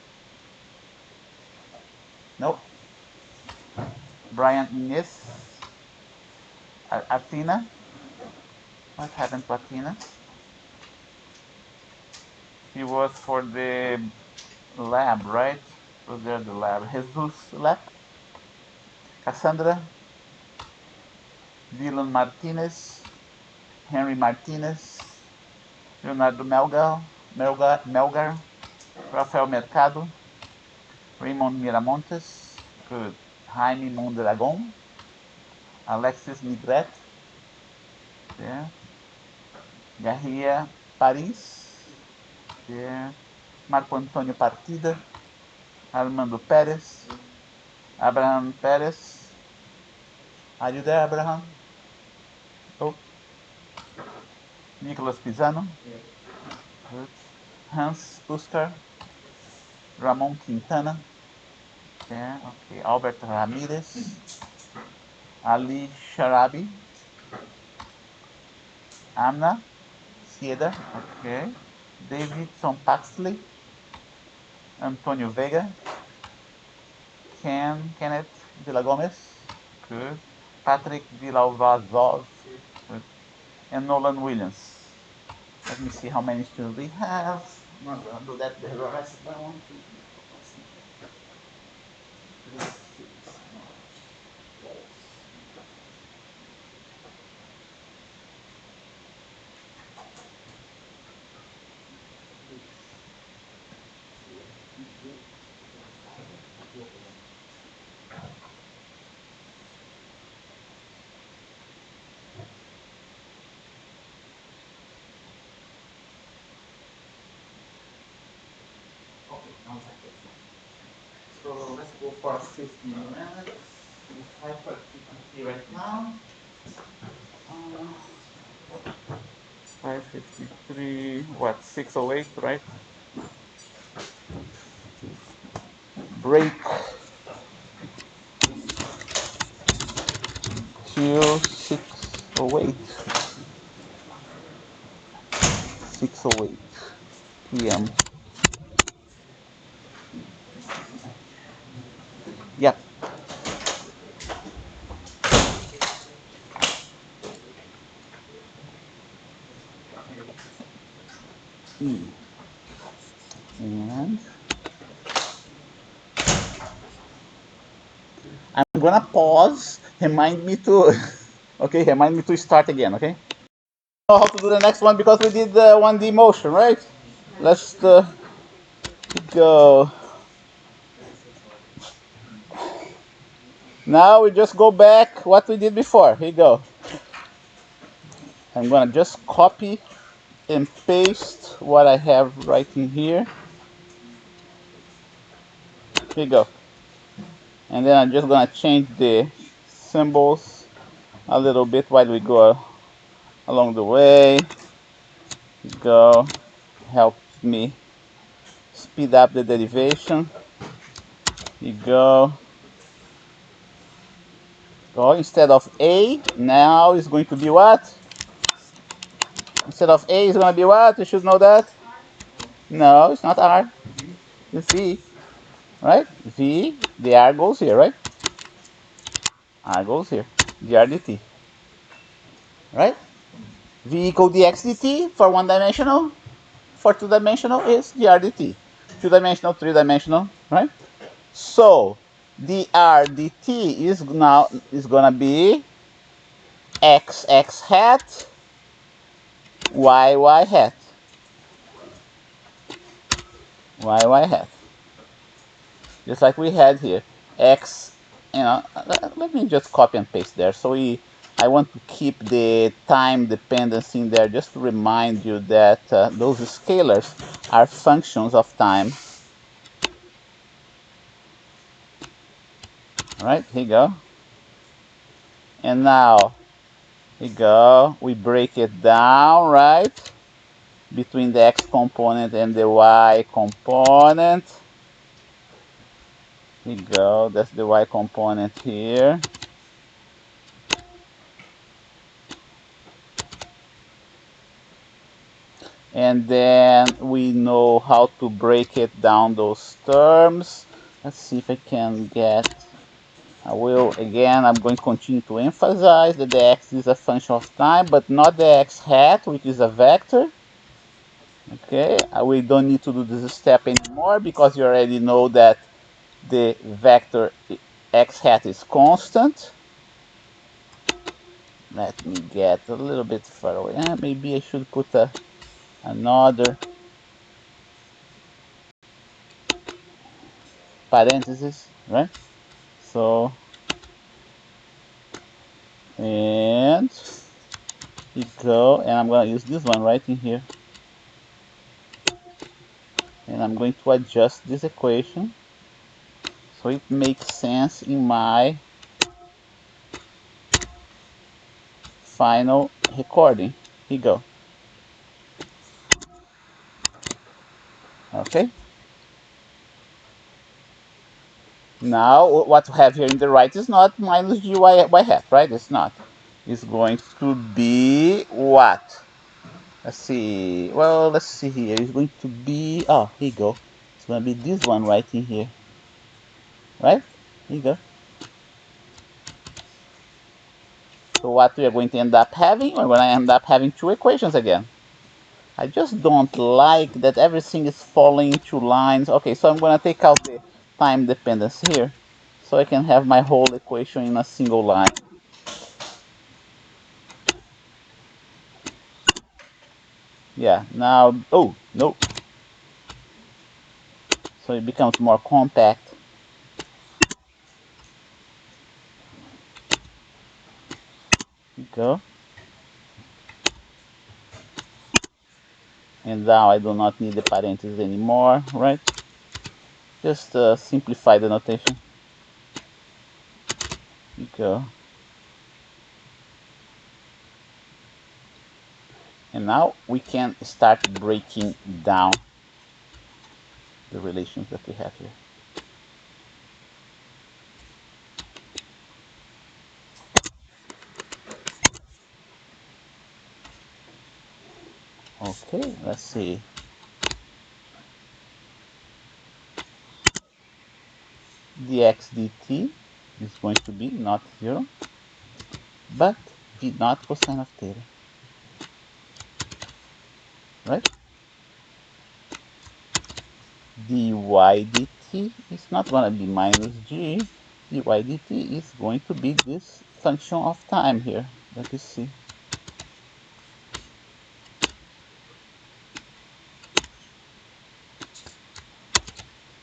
No. Brian Inez. Athena. What happened to Athena? He was for the lab, right? Was there the lab? Jesus lab. Cassandra. Dylan Martinez. Henry Martinez. Leonardo Melgar. Rafael Mercado. Raymond Miramontes. Good. Jaime Mondragon. Alexis Nigret. There. Garria Paris. There. Marco Antônio Partida. Armando Pérez. Abraham Pérez. Are you there, Abraham? Oh. Nicolas Pisano. Good. Hans Uskar. Ramon Quintana. There. Okay. Albert Ramirez. Ali Sharabi. Amna Sieda. Okay. Davidson Paxley. Antonio Vega. Kenneth Villagomez. Good. Patrick Villalvazov. Good. And Nolan Williams. Let me see how many students we have. I'm not gonna do that the rest of one, 2, 3, 4, 5, 6, 3, 6, 12. Okay, now it's like this. So let's go for 15 minutes. It's 5:53 right now. 5:53. What? 6:08, right? Break till 6:08. 6:08 p.m. Yep. And I'm gonna pause. Remind me to. Okay, remind me to start again. Okay. Know how to do the next one because we did the 1D motion, right? Let's go. Now we just go back what we did before. Here you go. I'm gonna just copy and paste what I have right in here. Here you go. And then I'm just gonna change the symbols a little bit while we go along the way. Go. Helps me speed up the derivation. You go. Go. Instead of A, now it's going to be what? Instead of A, it's going to be what? You should know that. No, it's not R. It's V. Right? V, the R goes here, right? R goes here. dRdt. Right? V equal dx dt for one dimensional. For two dimensional is dRdt. Two dimensional, three dimensional, right? So dRdt is gonna be x hat y hat y hat, just like we had here. X, let me just copy and paste there. So I I want to keep the time dependency in there just to remind you that those scalars are functions of time. All right, here you go. And now, here you go. We break it down, right? Between the x component and the y component. Here you go. That's the y component here. And then we know how to break it down, those terms. Let's see if I can get, I will, again, I'm going to continue to emphasize that the x is a function of time, but not the x hat, which is a vector. Okay, we don't need to do this step anymore because you already know that the vector x hat is constant. Let me get a little bit far away. Maybe I should put another parenthesis, right? So, and you go, and I'm going to use this one right in here. And I'm going to adjust this equation so it makes sense in my final recording. Here you go. Okay. Now, what we have here in the right is not minus gy by hat, right? It's not. It's going to be what? Let's see. Well, let's see here. It's going to be, oh, here you go. It's going to be this one right in here. Right? Here you go. So what we are going to end up having, we're going to end up having two equations again. I just don't like that everything is falling into lines. Okay, so I'm going to take out the time dependence here so I can have my whole equation in a single line. Yeah, now, oh, no. So it becomes more compact. Here you go. And now I do not need the parentheses anymore, right? Just simplify the notation. Here you go. And now we can start breaking down the relations that we have here. Okay, let's see. Dx dt is going to be not 0, but v naught cosine of theta, right? Dy dt is not going to be minus g. Dy dt is going to be this function of time here that you see.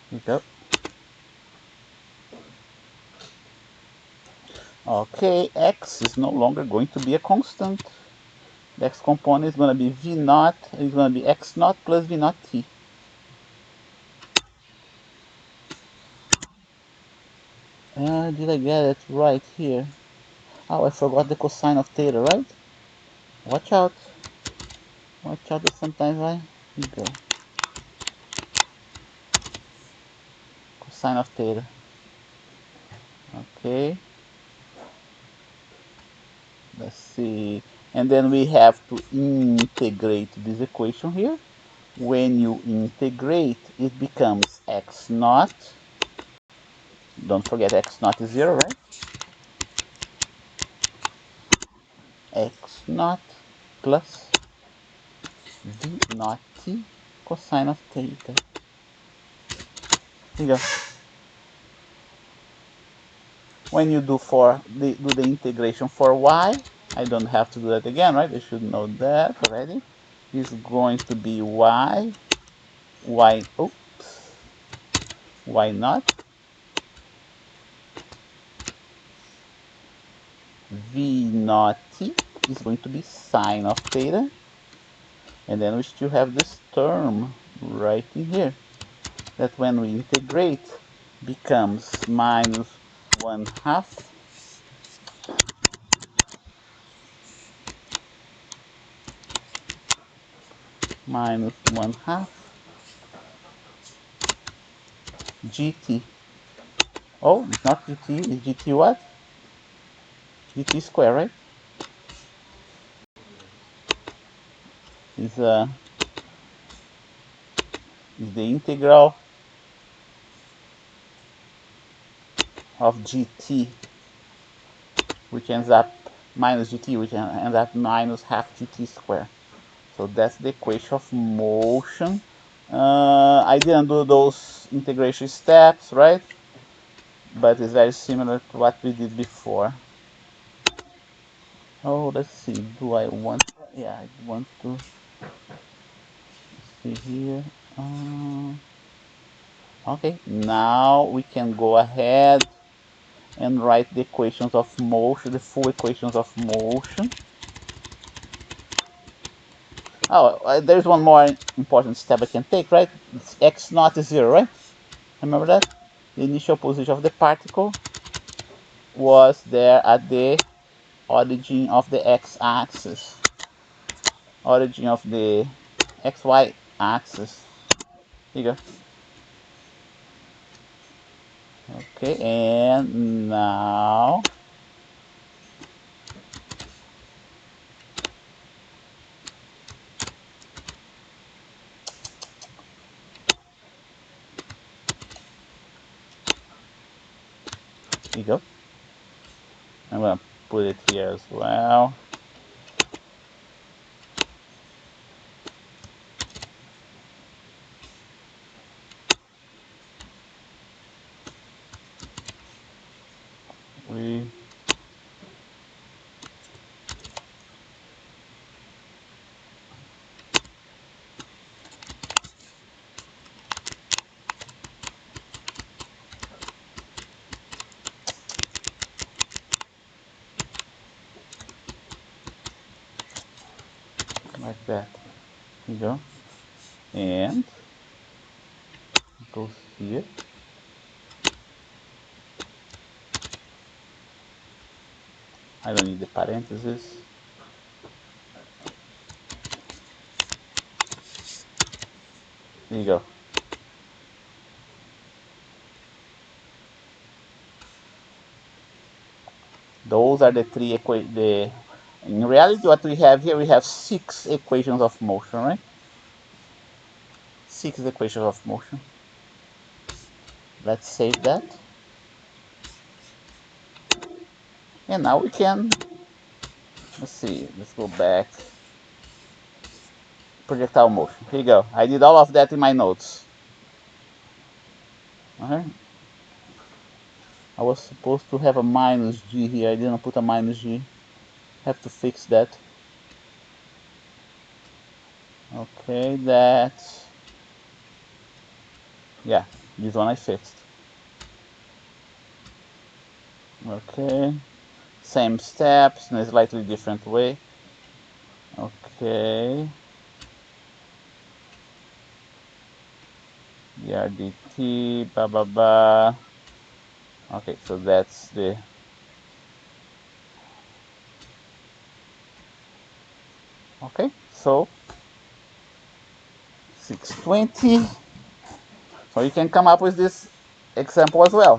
Here you go. Okay, x is no longer going to be a constant. The x component is going to be v naught, it's going to be x naught plus v naught t. Did I get it right here? Oh, I forgot the cosine of theta, right? Watch out. Watch out, sometimes I... Here you go. Cosine of theta. Okay. Let's see. And then we have to integrate this equation here. When you integrate, it becomes x naught. Don't forget x naught is 0, right? X naught plus v naught t cosine of theta. Here you go. When you do the integration for y, I don't have to do that again, right? I should know that already. It's going to be y, oops, y naught V naught t is going to be sine of theta. And then we still have this term right in here that when we integrate becomes minus 1/2 minus 1/2 gt. Oh, it's not gt, it's gt what? Gt square, right? Is is the integral of gt, which ends up minus gt, which ends up minus half gt square. So that's the equation of motion. I didn't do those integration steps, right? But it's very similar to what we did before. Oh, let's see. Do I want? Yeah, I want to see here. Okay, now we can go ahead and write the equations of motion, the full equations of motion. Oh, there's one more important step I can take, right? It's x naught is 0, right? Remember that? The initial position of the particle was there at the origin of the x-axis, origin of the xy axis. Here you go. Okay, and now here you go. I'm gonna put it here as well. We like that. Here you go. And it goes here. I don't need the parentheses. There you go. Those are the three equations. In reality, what we have here, we have 6 equations of motion, right? 6 equations of motion. Let's save that. And now we can, let's see, let's go back. Projectile motion. Here you go. I did all of that in my notes. Okay. I was supposed to have a minus g here. I didn't put a minus g. Have to fix that. Okay, that's, yeah, this one I fixed. Okay, same steps in a slightly different way. Okay, RDT, blah blah blah. Okay, so that's the, okay, so 620. So you can come up with this example as well.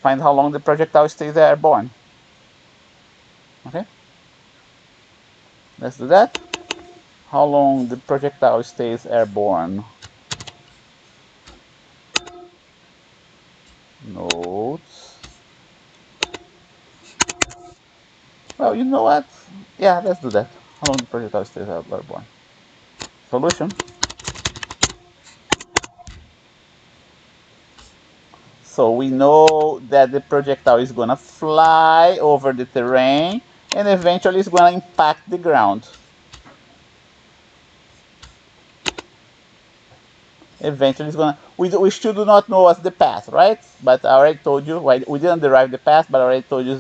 Find how long the projectile stays airborne. Okay, let's do that. How long the projectile stays airborne. Notes. Well, you know what? Yeah, let's do that. How long the projectile stays airborne. Solution. So we know that the projectile is gonna fly over the terrain and eventually it's gonna impact the ground. Eventually it's gonna, we still do not know what's the path, right? But I already told you, we didn't derive the path, but I already told you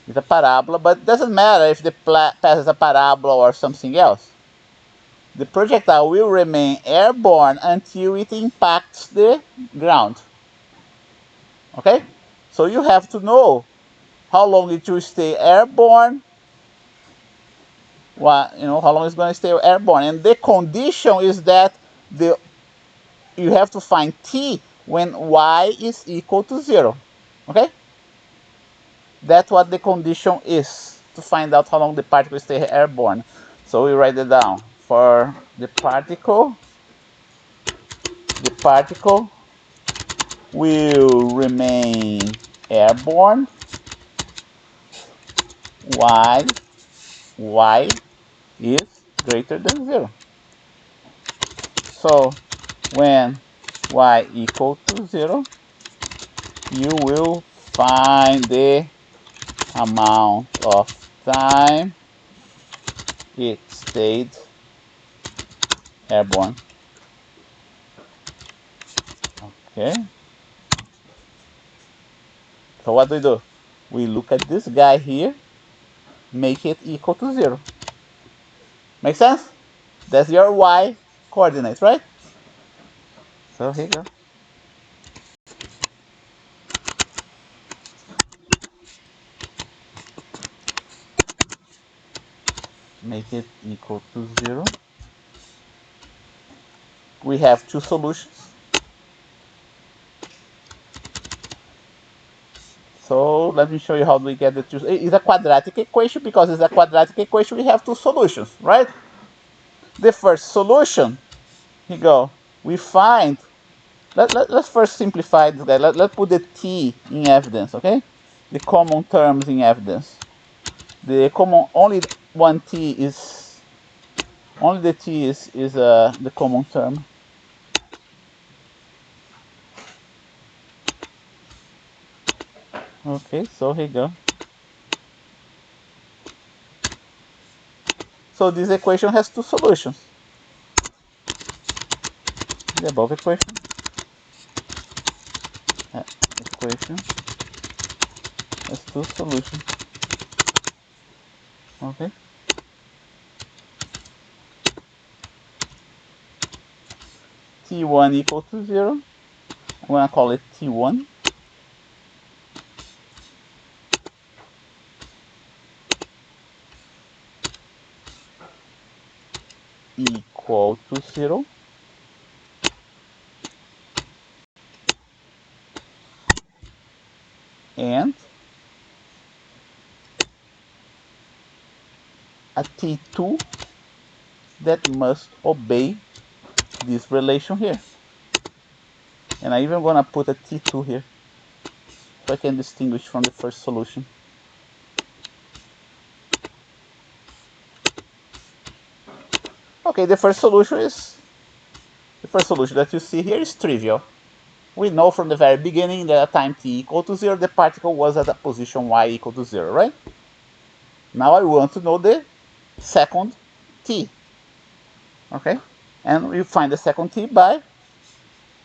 It's a parabola, but it doesn't matter if the path is a parabola or something else. The projectile will remain airborne until it impacts the ground. Okay? So you have to know how long it will stay airborne, how long it's going to stay airborne. And the condition is that you have to find t when y is equal to 0. Okay? That's what the condition is, to find out how long the particle stay airborne. So we write it down. For the particle will remain airborne while y is greater than 0. So when y equal to 0, you will find the amount of time it stayed airborne. Okay. So what do? We look at this guy here, make it equal to 0. Make sense? That's your y coordinates, right? So here you go. Make it equal to 0. We have two solutions. So let me show you how do we get the two. It's a quadratic equation. Because it's a quadratic equation, we have two solutions, right? The first solution, here you go. We find, let's first simplify this guy. Let's put the t in evidence, okay? The common terms in evidence. The common, only one t is, only the t is the common term. Okay, so here you go. So this equation has two solutions. The above equation has two solutions. Okay. T1 equal to 0. I'm gonna call it T1. Equal to 0. And a T2 that must obey this relation here. And I'm even gonna put a T2 here, so I can distinguish from the first solution. Okay, the first solution that you see here is trivial. We know from the very beginning that at time t equal to 0, the particle was at a position y equal to 0, right? Now I want to know the second t. Okay? And we find the second t by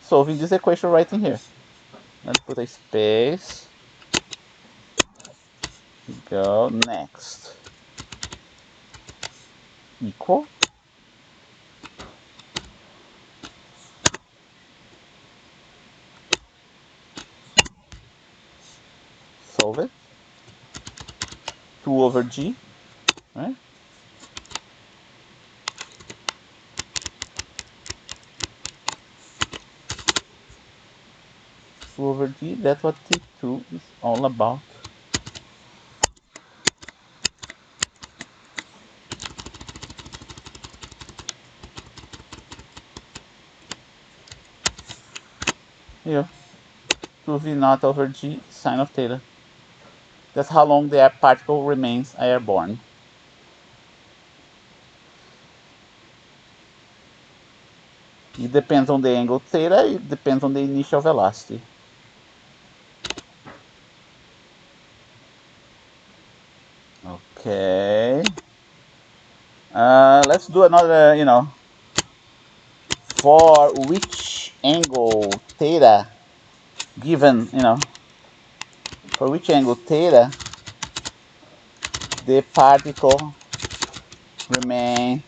solving this equation right in here. Let's put a space. Go next. Equal. Solve it. 2 over g, right? Over g, that's what T2 is all about. Here, 2v naught over g sine of theta. That's how long the particle remains airborne. It depends on the angle theta, it depends on the initial velocity. Okay. Let's do another, for which angle theta, given, for which angle theta the particle remain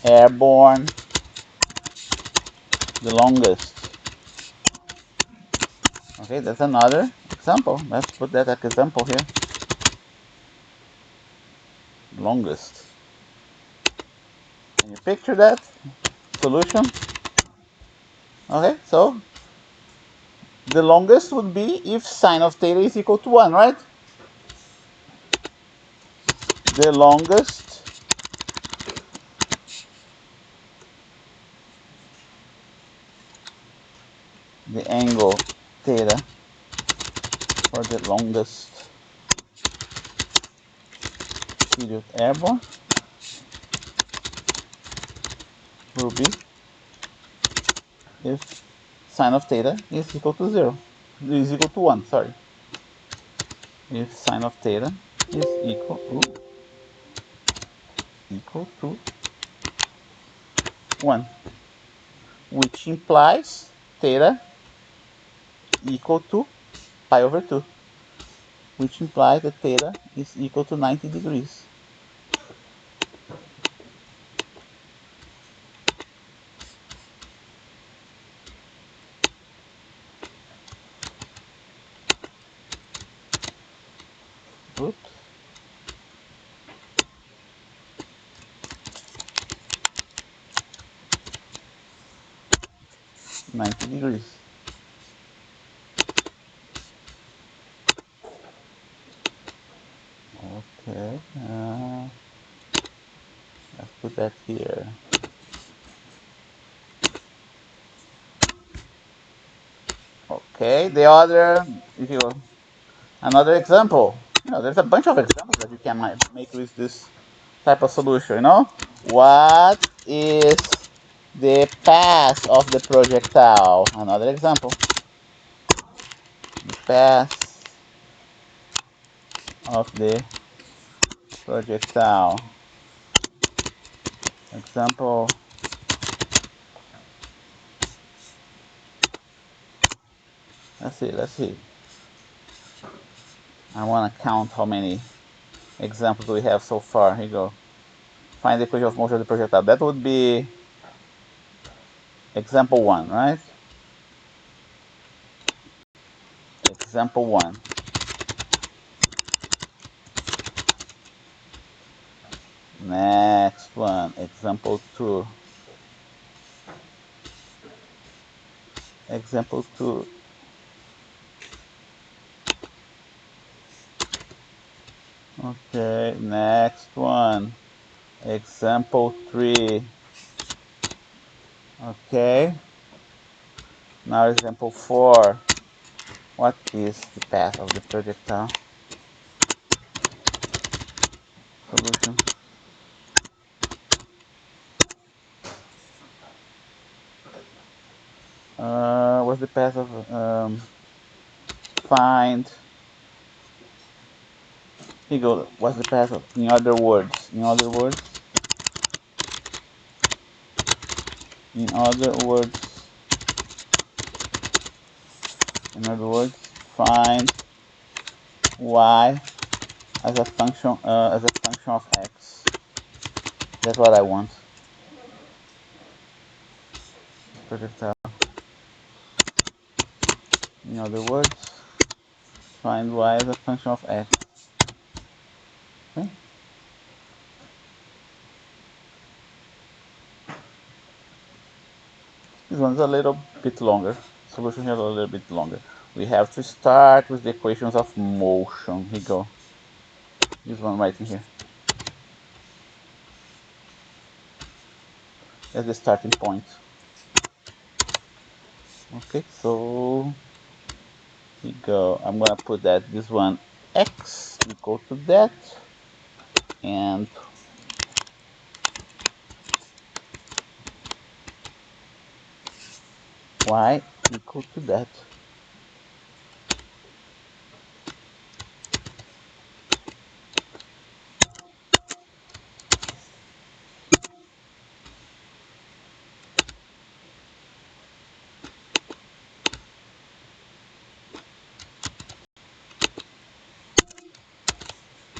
airborne the longest. Okay, that's another example. Let's put that as example here. Longest. Can you picture that? Solution? Okay, so the longest would be if sine of theta is equal to 1, right? The longest the angle theta for the longest period airborne will be if sine of theta is equal to 0, is equal to 1, sorry. If sine of theta is equal to 1, which implies theta equal to pi over 2, which implies that theta is equal to 90 degrees. Oops. $90. Okay, let's put that here. Okay, the other, if you another example, there's a bunch of examples that you can make with this type of solution. What is the path of the projectile? Another example. The path of the projectile. Example. Let's see. I want to count how many examples we have so far. Here you go. Find the equation of motion of the projectile. That would be example 1, right? Example 1. Next one, example 2. Example 2. Okay, next one. Example 3. Okay. Now example 4. What is the path of the projectile? Solution. What's the path of find? Here you go. What's the path of? In other words. In other words. In other words. In other words. Find y as a function of x. That's what I want. Projectile. In other words, find y as a function of x. Okay. This one's a little bit longer. Solution here is a little bit longer. We have to start with the equations of motion. Here you go. This one right in here. That's the starting point. Okay, so here you go. I'm gonna put that this one x equal to that, and y equal to that.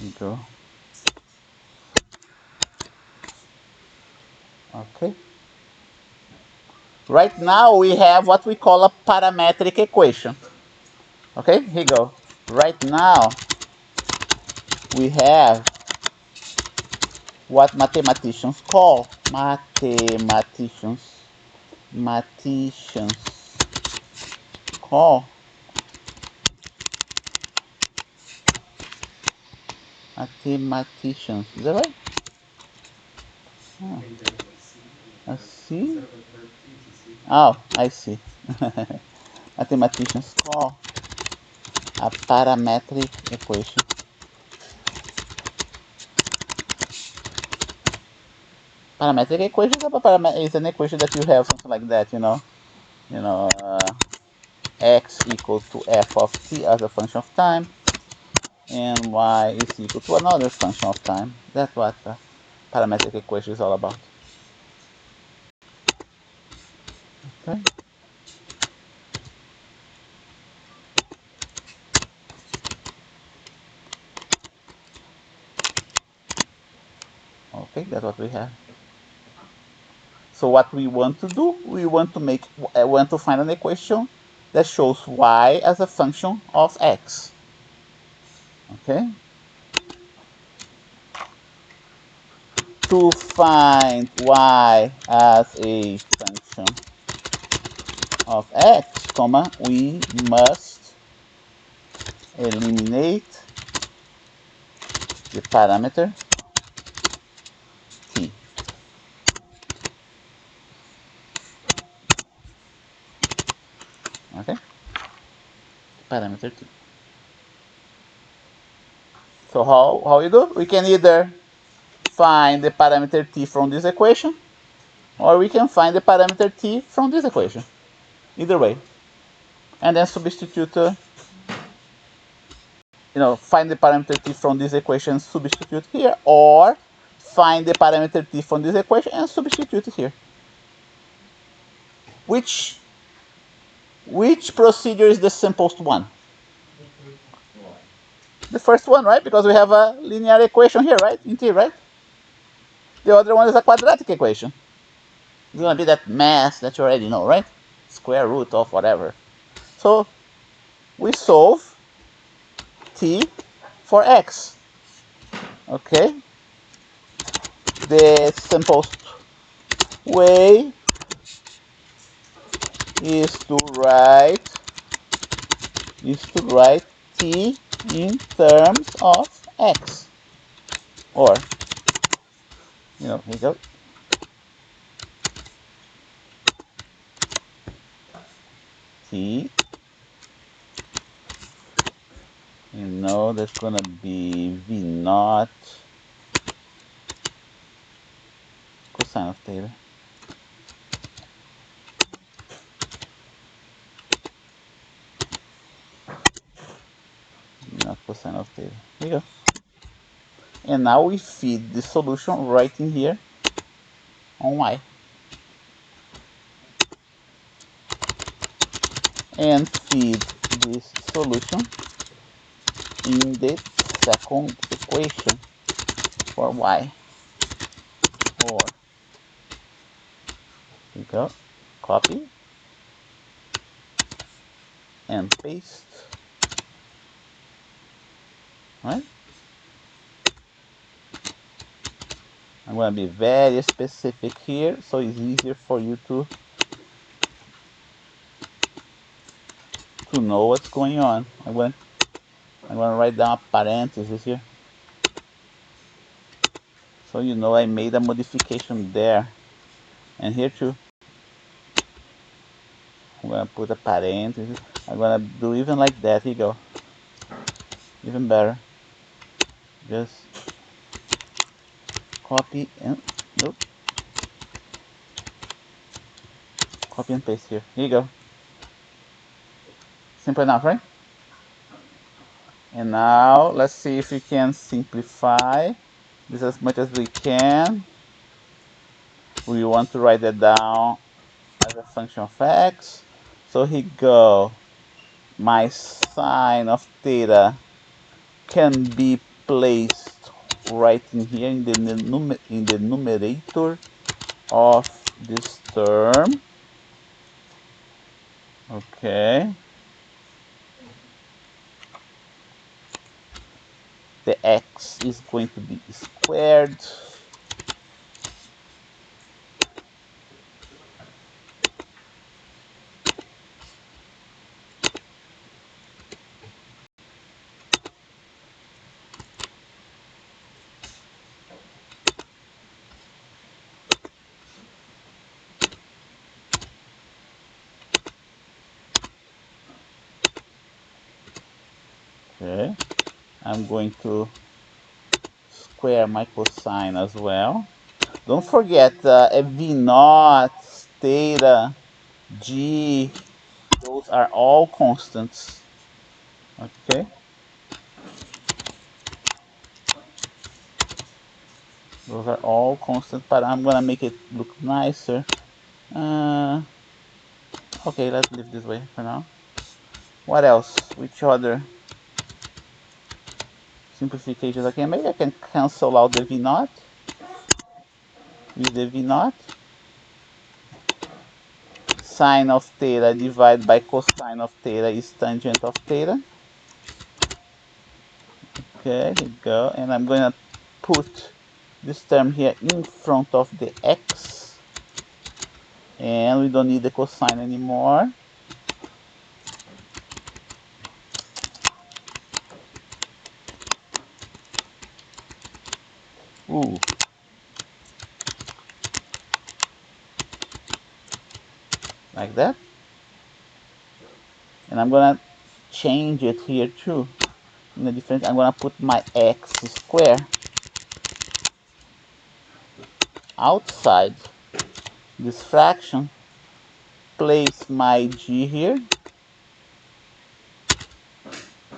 you go. Okay. Right now we have what we call a parametric equation. Okay, here you go. Right now we have what mathematicians call mathematicians call mathematicians. Is that right? Oh. A C? Oh, I see. Mathematicians call a parametric equation. Parametric equation is an equation that you have something like that, x equals to f of t as a function of time, and y is equal to another function of time. That's what the parametric equation is all about. Okay. Okay, that's what we have. So what we want to do, we want to find an equation that shows y as a function of x. Okay. To find y as a function of x, comma, we must eliminate the parameter t. Okay, parameter t. So how you do? We can either find the parameter t from this equation, or we can find the parameter t from this equation. Either way, and then substitute. Find the parameter t from this equation, substitute here, or find the parameter t from this equation and substitute here. Which procedure is the simplest one? The first one, right? Because we have a linear equation here, right? In t, right? The other one is a quadratic equation. It's going to be that mess that you already know, right? Square root of whatever. So we solve t for x. Okay? The simplest way is to write t in terms of x. Or, here you go. T, that's gonna be V naught cosine of theta. Not cosine of theta. Here you go. And now we feed the solution right in here on y. And feed this solution in the second equation for y. Or, here you go, copy and paste. Right? I'm going to be very specific here, so it's easier for you to know what's going on. I'm going to write down a parenthesis here, so you know I made a modification there, and here too. I'm going to put a parenthesis. I'm going to do even like that. Here you go. Even better. Just copy and nope. Copy and paste here. Here you go. Simple enough, right? And now let's see if we can simplify this as much as we can. We want to write that down as a function of x. So here you go. My sine of theta can be placed right in here in the numerator of this term. Okay. The x is going to be squared. Okay. I'm going to square my cosine as well. Don't forget v naught, theta, g, those are all constants. Okay. Those are all constant, but I'm gonna make it look nicer. Okay, let's leave this way for now. What else? Which other simplifications I can make? I can cancel out the v naught with the v naught. Sine of theta divided by cosine of theta is tangent of theta. Okay, here we go. And I'm going to put this term here in front of the x. And we don't need the cosine anymore. Ooh. Like that. And I'm going to change it here too. In a different, I'm going to put my x square outside this fraction. Place my g here.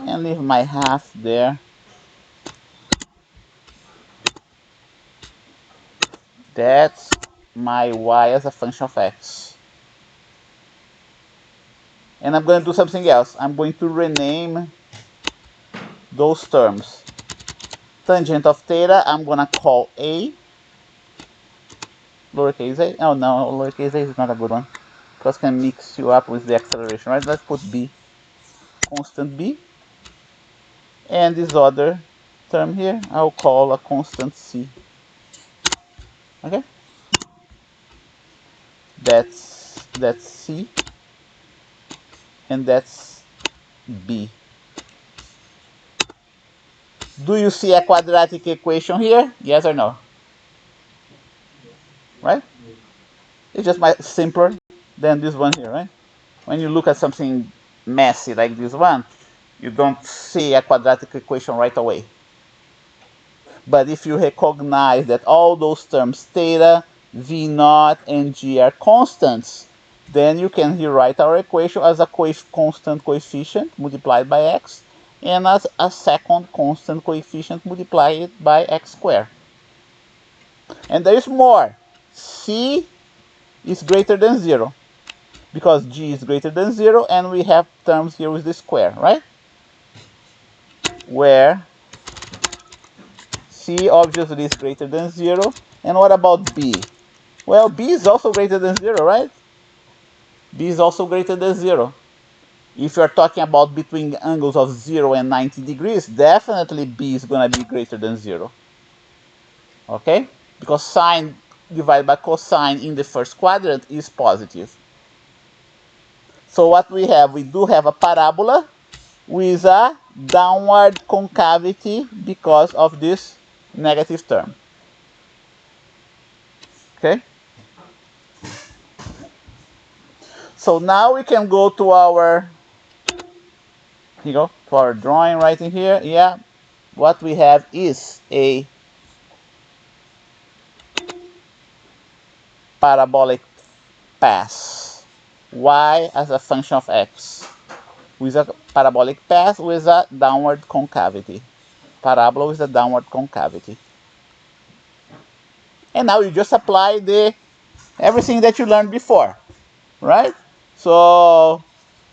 And leave my half there. That's my y as a function of x. And I'm going to do something else. I'm going to rename those terms. Tangent of theta, I'm going to call a. Lowercase a. Oh no, lowercase a is not a good one. Because it can mix you up with the acceleration, right? Let's put b. Constant b. And this other term here, I'll call a constant c. Okay? That's c. And that's b. Do you see a quadratic equation here? Yes or no? Right? It's just simpler than this one here, right? When you look at something messy like this one, you don't see a quadratic equation right away. But if you recognize that all those terms, theta, v naught, and g are constants, then you can rewrite our equation as a constant coefficient multiplied by x, and as a second constant coefficient multiplied by x squared. And there is more. C is greater than 0, because g is greater than 0, and we have terms here with the square, right? Where c obviously is greater than 0. And what about b? Well, b is also greater than 0, right? B is also greater than 0. If you're talking about between angles of 0 and 90 degrees, definitely b is going to be greater than 0. Okay? Because sine divided by cosine in the first quadrant is positive. So what we have? We do have a parabola with a downward concavity because of this negative term. Okay? So now we can go to our, to our drawing right in here. Yeah, what we have is a parabolic path, y as a function of x, with a parabolic path with a downward concavity. Parabola with a downward concavity. And now you just apply everything that you learned before, right? So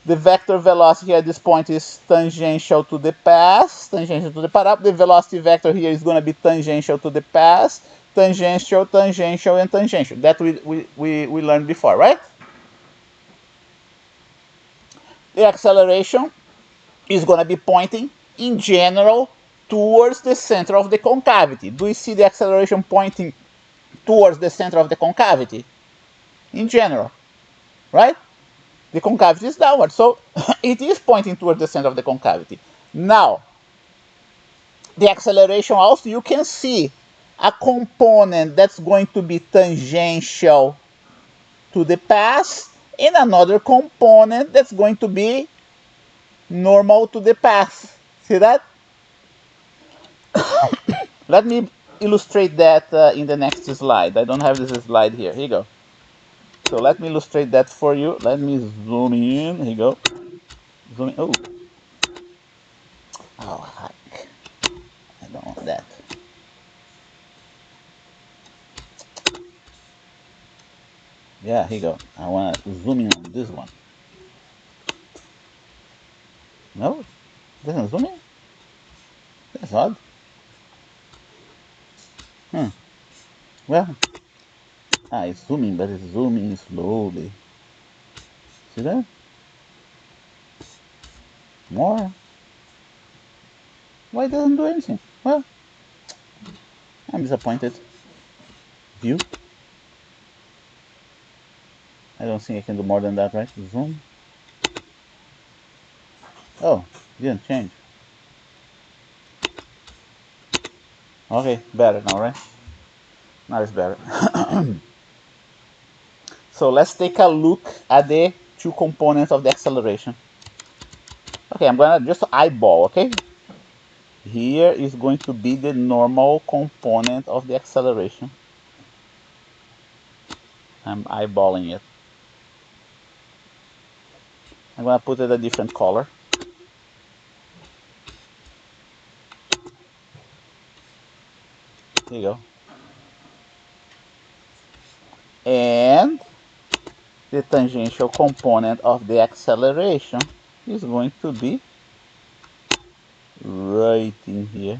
The vector velocity at this point is tangential to the path, tangential to the path. The velocity vector here is going to be tangential to the path, tangential, tangential, and tangential. That we learned before, right? The acceleration is going to be pointing, in general, towards the center of the concavity. Do you see the acceleration pointing towards the center of the concavity? In general, right? The concavity is downward, so it is pointing towards the center of the concavity. Now, the acceleration also, you can see a component that's going to be tangential to the path and another component that's going to be normal to the path. See that? Let me illustrate that in the next slide. I don't have this slide here. Here you go. So let me illustrate that for you. Let me zoom in. Here you go. Zoom in. Oh, heck. I don't want that. Yeah, here you go. I want to zoom in on this one. No, it doesn't zoom in. That's odd. Well, it's zooming, but it's zooming slowly. See that? More. Why it doesn't do anything? Well, I'm disappointed. View. I don't think I can do more than that, right? Zoom. Oh, didn't change. Okay, better now, right? Now it's better. So let's take a look at the two components of the acceleration. Okay, I'm gonna just eyeball, okay? Here is going to be the normal component of the acceleration. I'm eyeballing it. I'm gonna put it a different color. Here you go. And the tangential component of the acceleration is going to be right in here.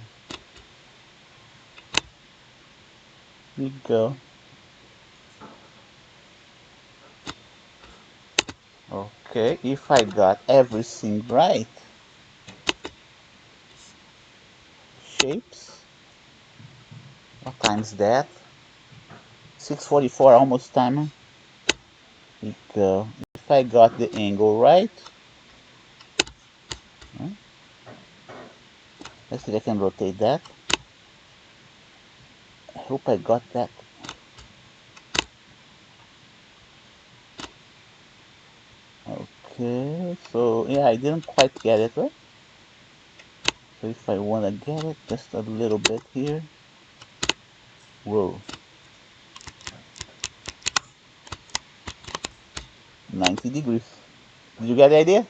Here you go. Okay, if I got everything right, shapes, what time is that? 6:44, almost time. Here you go. If I got the angle right, let's see if I can rotate that. I hope I got that. Okay, so yeah, I didn't quite get it, right? So if I want to get it just a little bit here. Whoa. 90 degrees. Did you get the idea?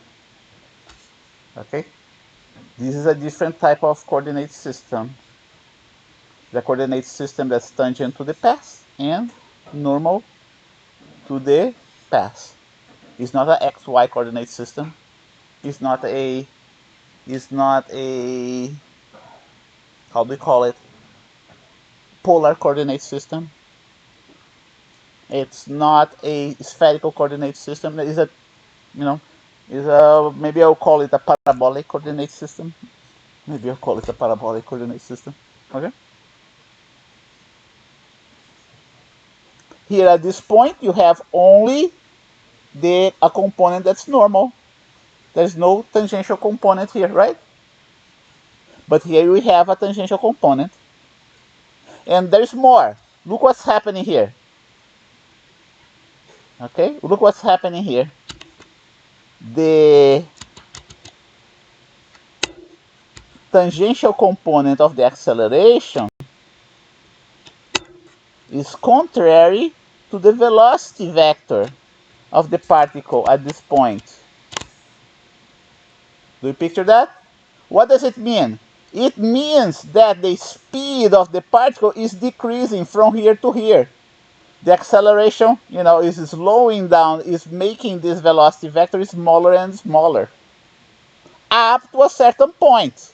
Okay. This is a different type of coordinate system. The coordinate system that's tangent to the path and normal to the path. It's not an XY coordinate system. It's not a how do we call it? Polar coordinate system. It's not a spherical coordinate system. It's a, maybe I'll call it a parabolic coordinate system. Maybe I'll call it a parabolic coordinate system. Okay. Here at this point, you have only a component that's normal. There's no tangential component here, right? But here we have a tangential component. And there's more. Look what's happening here. Okay, look what's happening here. The tangential component of the acceleration is contrary to the velocity vector of the particle at this point. Do you picture that? What does it mean? It means that the speed of the particle is decreasing from here to here. The acceleration, is slowing down, is making this velocity vector smaller and smaller up to a certain point.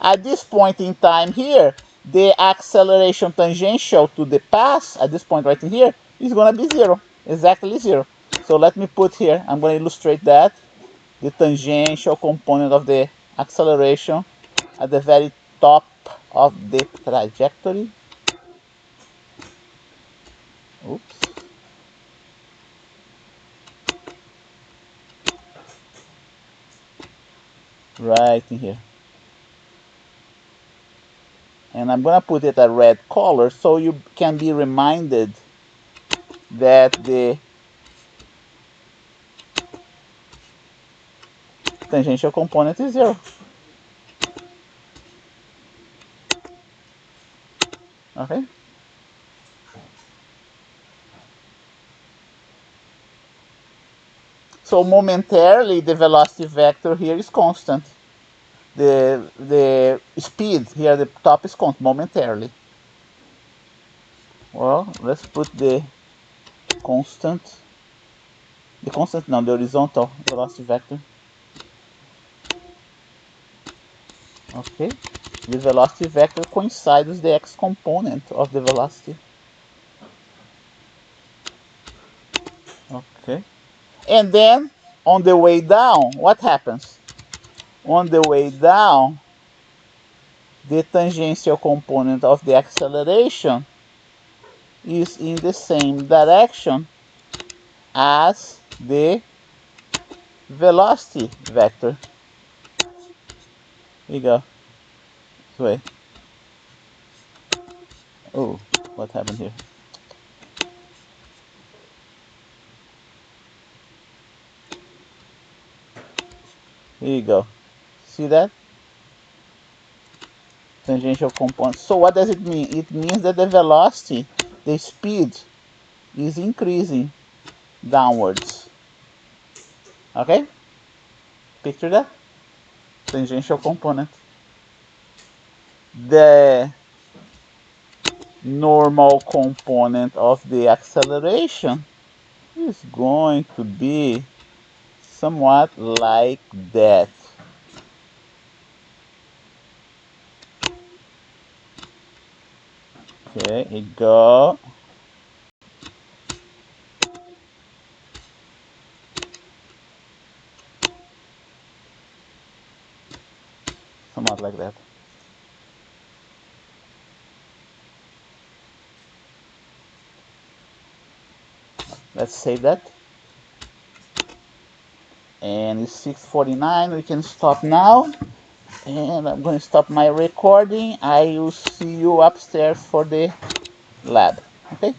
At this point in time here, the acceleration tangential to the path, at this point right in here, is going to be 0, exactly 0. So let me put here, I'm going to illustrate that, the tangential component of the acceleration at the very top of the trajectory. Oops. Right in here. And I'm going to put it a red color so you can be reminded that the tangential component is 0. Okay? So momentarily the velocity vector here is constant. The speed here at the top is constant momentarily. Well, let's put the constant, the horizontal velocity vector. Okay, the velocity vector coincides with the x component of the velocity. Okay, and then on the way down, what happens? On the way down, the tangential component of the acceleration is in the same direction as the velocity vector. Here you go. This way. Oh, what happened here? Here you go. See that? Tangential component. So what does it mean? It means that the velocity, the speed, is increasing downwards. Okay? Picture that? Tangential component. The normal component of the acceleration is going to be somewhat like that. Okay, here you go. Somewhat like that. Let's save that. And it's 6:49. We can stop now. And I'm going to stop my recording. I will see you upstairs for the lab. Okay?